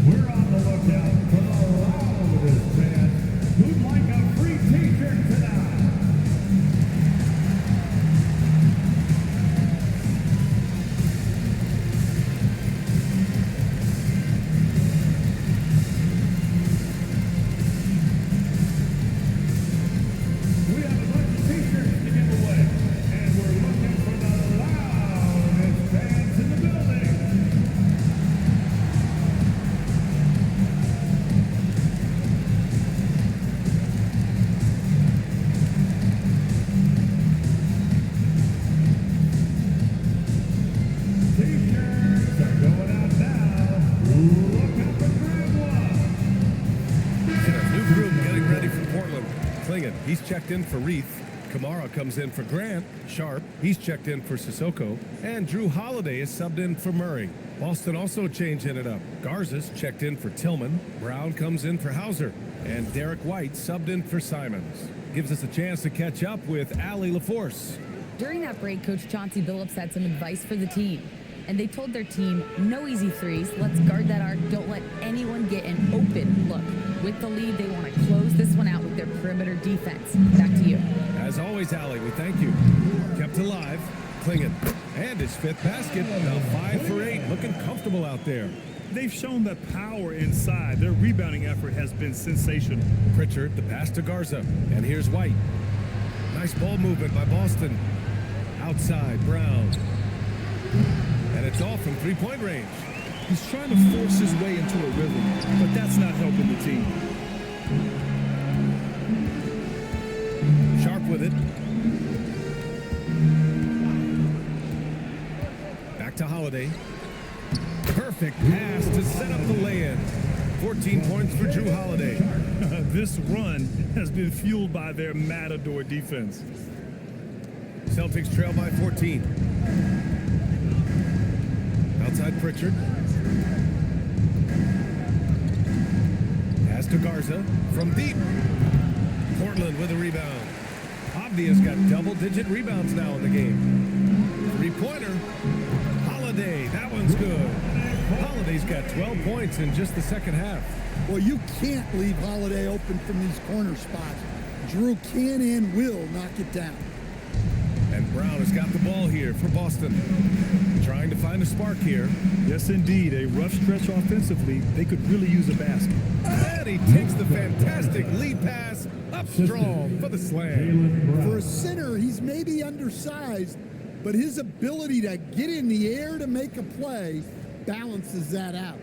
We're on the lookout for the loudest fans who'd like a free t-shirt tonight. We have a bunch of t-shirts to give away, and we're looking for the loudest fans in the building. T-shirts are going out now. Look out for grab one. And a new group getting ready for Portland. Klingon, he's checked in for Reith. Kamara comes in for Grant. Sharp, he's checked in for Sissoko. And Drew Holiday is subbed in for Murray. Boston also changing it up. Garza's checked in for Tillman. Brown comes in for Hauser. And Derek White subbed in for Simons. Gives us a chance to catch up with Allie LaForce. During that break, Coach Chauncey Billups had some advice for the team. And they told their team, no easy threes. Let's guard that arc. Don't let anyone get an open look. With the lead, they want to close this one out with their perimeter defense. Back to you. As always, Allie, we thank you. Kept alive. Klingon. And his fifth basket. Now 5 for 8. Looking comfortable out there. They've shown the power inside. Their rebounding effort has been sensational. Pritchard, the pass to Garza. And here's White. Nice ball movement by Boston. Outside, Brown. And it's off from three-point range. He's trying to force his way into a rhythm, but that's not helping the team. Sharp with it. Back to Holiday. Perfect pass to set up the lay-in. 14 points for Drew Holiday. This run has been fueled by their Matador defense. Celtics trail by 14. Outside Pritchard. Pass to Garza from deep. Portland with a rebound. Obvious got double-digit rebounds now in the game. Three-pointer. Holiday, that one's good. Holiday's got 12 points in just the second half. Well, you can't leave Holiday open from these corner spots. Drew can and will knock it down. And Brown has got the ball here for Boston. Trying to find a spark here. Yes, indeed. A rough stretch offensively. They could really use a basket. And he takes the fantastic lead pass up strong for the slam. For a center, he's maybe undersized, but his ability to get in the air to make a play balances that out.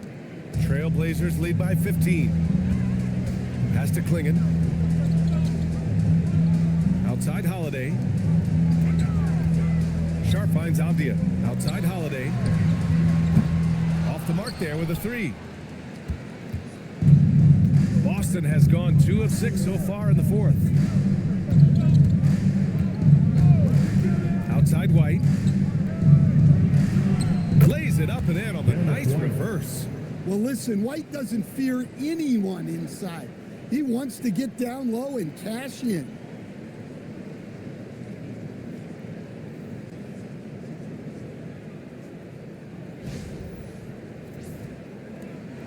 Trailblazers lead by 15. Pass to Klingon. Outside Holiday. Sharp finds Avdia. Outside Holiday. Off the mark there with a three. Boston has gone 2 of 6 so far in the fourth. Outside White. Lays it up and in on the nice reverse. Well, listen, White doesn't fear anyone inside. He wants to get down low and cash in.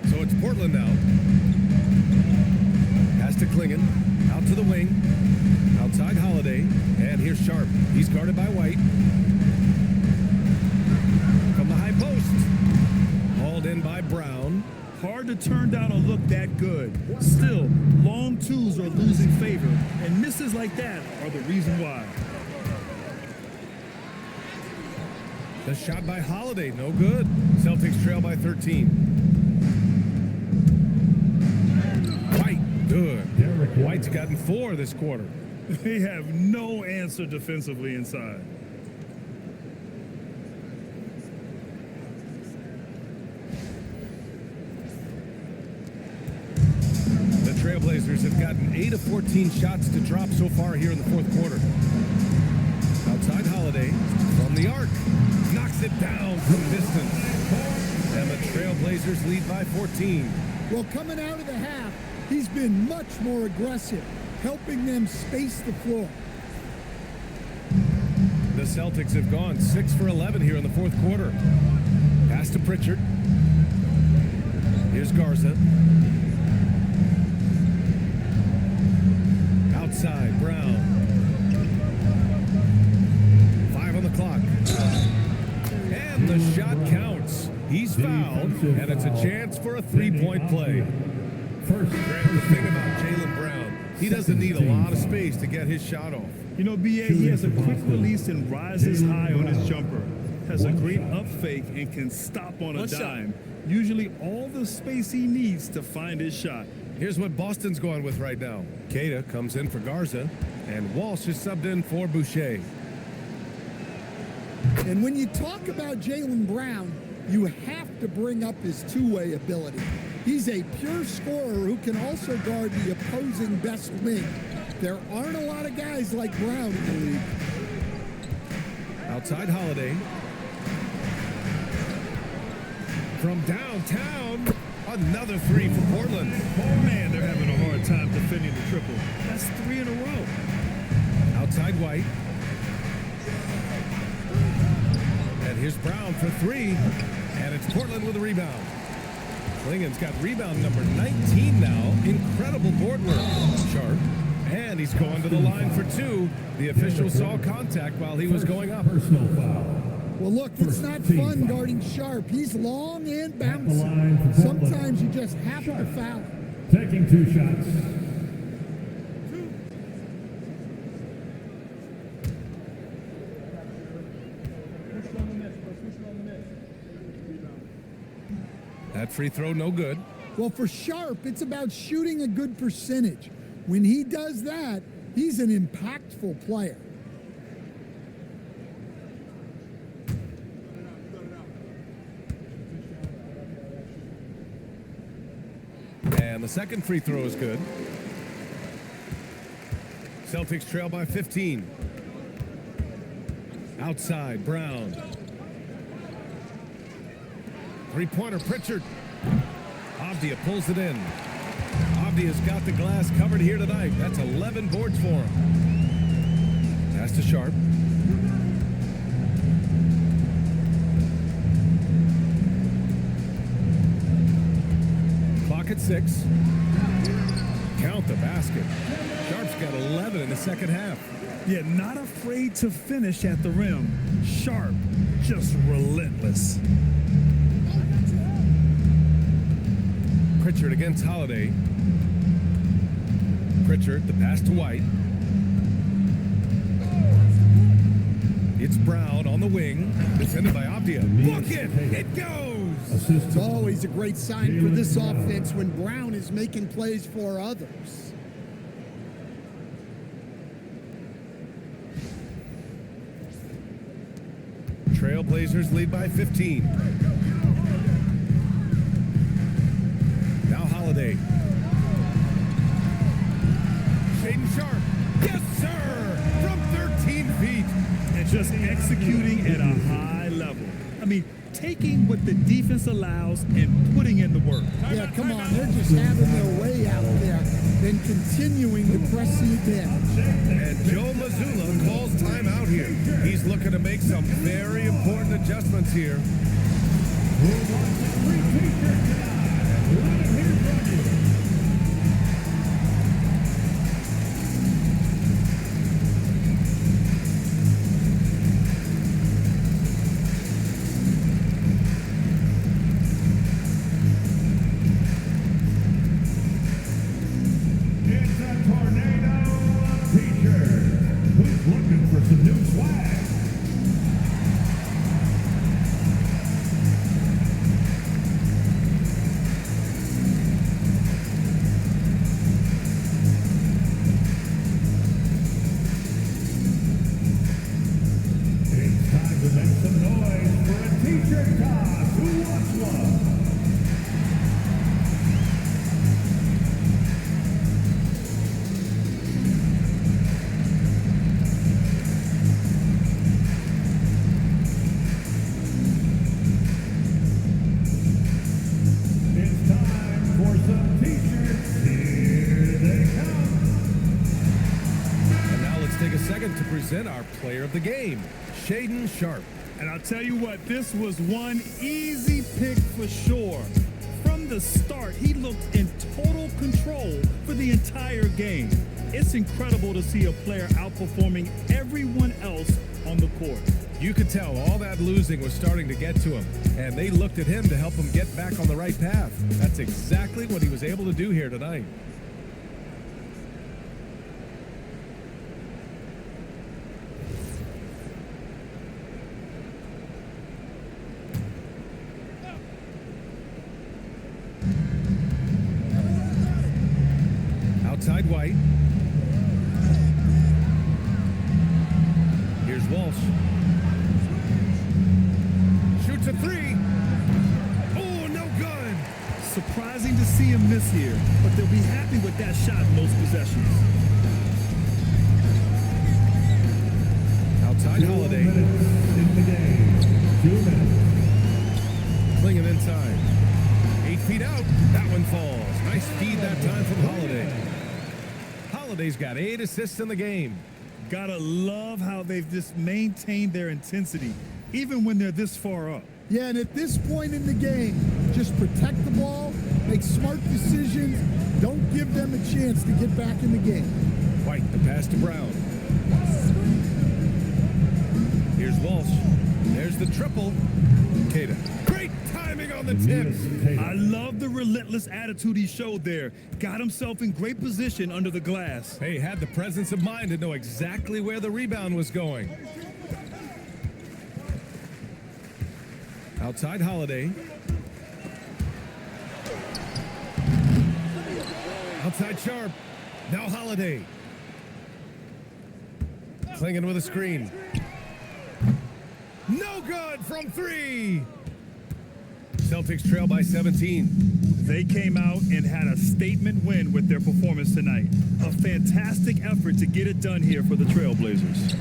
So it's Portland now. Pass to Klingon. Out to the wing. Outside Holiday. And here's Sharp. He's guarded by White. From the high post. Hauled in by Brown. Hard to turn down a look that good. Still, long twos are losing favor, and misses like that are the reason why. The shot by Holiday, no good. Celtics trail by 13. White, good. White's gotten 4 this quarter. They have no answer defensively inside. The Trailblazers have gotten 8 of 14 shots to drop so far here in the fourth quarter. Outside Holiday from the arc. Knocks it down from distance. And the Trailblazers lead by 14. Well, coming out of the half, he's been much more aggressive, helping them space the floor. The Celtics have gone 6 for 11 here in the fourth quarter. Pass to Pritchard. Here's Garza. Outside, Brown. 5 on the clock. And the shot counts. He's fouled, and it's a chance for a three-point play. Grant, the thing about Jaylen Brown, he doesn't need a lot of space to get his shot off. You know, B.A., he has a quick release and rises high on his jumper. Has a great up fake and can stop on a dime. Usually all the space he needs to find his shot. Here's what Boston's going with right now. Queta comes in for Garza, and Walsh is subbed in for Boucher. And when you talk about Jaylen Brown, you have to bring up his two-way ability. He's a pure scorer who can also guard the opposing best wing. There aren't a lot of guys like Brown in the league. Outside Holiday. From downtown, another three for Portland. Man, they're having a hard time defending the triple. That's 3 in a row. Outside White. And here's Brown for 3. And it's Portland with a rebound. Klingen's got rebound number 19 now. Incredible board work. Sharp. And he's going to the line for 2. The official saw contact while he was going up. Personal foul. Well, look, it's not fun guarding Sharp. He's long and bouncy. Sometimes you just have to foul. Taking 2 shots. That free throw, no good. Well, for Sharp, it's about shooting a good percentage. When he does that, he's an impactful player. And the second free throw is good. Celtics trail by 15. Outside, Brown. Three-pointer, Pritchard. Avdia pulls it in. Avdia's got the glass covered here tonight. That's 11 boards for him. Pass to Sharp. Clock at 6. Count the basket. Sharp's got 11 in the second half. Yeah, not afraid to finish at the rim. Sharp, just relentless. Pritchard against Holiday. Pritchard, the pass to White. It's Brown on the wing. Defended by Avdia. Book it! It goes! It's always a great sign for this offense when Brown is making plays for others. Trailblazers lead by 15. Now Holiday. Shaden Sharp. Yes, sir! From 13 feet. And just executing at a high level. I mean, taking what the defense allows and putting in the work. Yeah, come on. They're just having their way out there and continuing to press the advantage. And Joe Mazzulla calls timeout here. He's looking to make some very important adjustments here. take a second to present our player of the game, Shaden Sharp. And I'll tell you what, this was one easy pick for sure. From the start, he looked in total control for the entire game. It's incredible to see a player outperforming everyone else on the court. You could tell all that losing was starting to get to him, and they looked at him to help him get back on the right path. That's exactly what he was able to do here tonight. Outside White. Here's Walsh. Shoots a three. Oh, no good. Surprising to see him miss here, but they'll be happy with that shot most possessions. Outside Holiday. In the game. 2 minutes. Clinging inside. 8 feet out. That one falls. Nice feed that time from Holiday. Holiday's got 8 assists in the game. Gotta love how they've just maintained their intensity, even when they're this far up. Yeah, and at this point in the game, just protect the ball, make smart decisions, don't give them a chance to get back in the game. White, the pass to Brown. Here's Walsh. There's the triple. Cada. Great timing on the tip. I love the relentless attitude he showed there. Got himself in great position under the glass. Hey, had the presence of mind to know exactly where the rebound was going. Outside Holiday. Outside Sharp. Now Holiday. Clinging with a screen. No good from 3. Celtics trail by 17. They came out and had a statement win with their performance tonight. A fantastic effort to get it done here for the Trailblazers.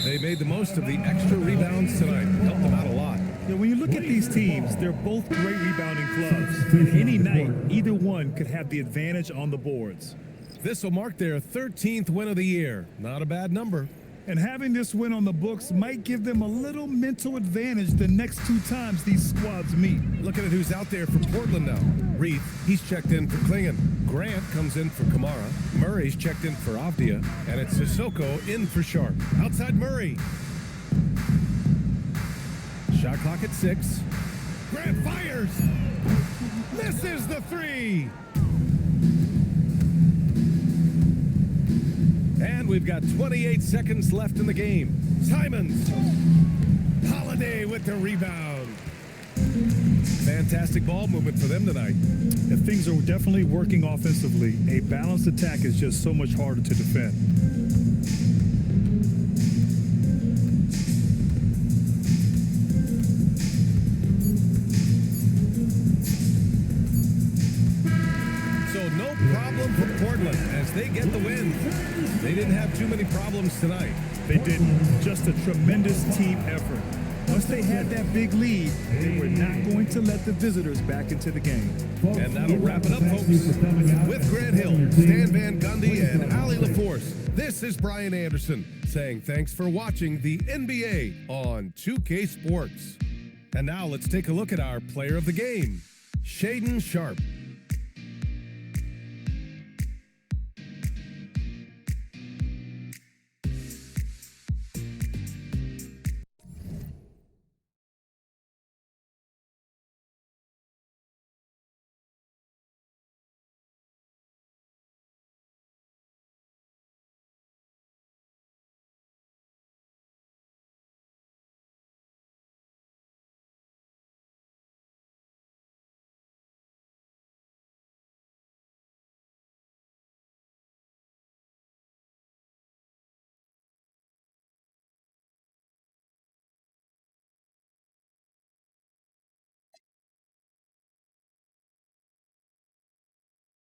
They made the most of the extra rebounds tonight. Helped them out a lot. Yeah, when you look at these teams, they're both great rebounding clubs. And any night, either one could have the advantage on the boards. This will mark their 13th win of the year. Not a bad number. And having this win on the books might give them a little mental advantage the next 2 times these squads meet. Looking at who's out there for Portland now. Reith, he's checked in for Klingon. Grant comes in for Kamara. Murray's checked in for Avdia. And it's Sissoko in for Sharp. Outside Murray. Shot clock at 6. Grant fires. Misses the 3. And we've got 28 seconds left in the game. Simons. Holiday with the rebound. Fantastic ball movement for them tonight. If things are definitely working offensively, a balanced attack is just so much harder to defend. So no problem for Portland as they get the win. They didn't have too many problems tonight. They didn't. Just a tremendous team effort. Once they had that big lead, they were not going to let the visitors back into the game. And that'll wrap it up, folks. With Grant Hill, Stan Van Gundy, and Ali LaForce, this is Brian Anderson saying thanks for watching the NBA on 2K Sports. And now let's take a look at our player of the game, Shaden Sharp.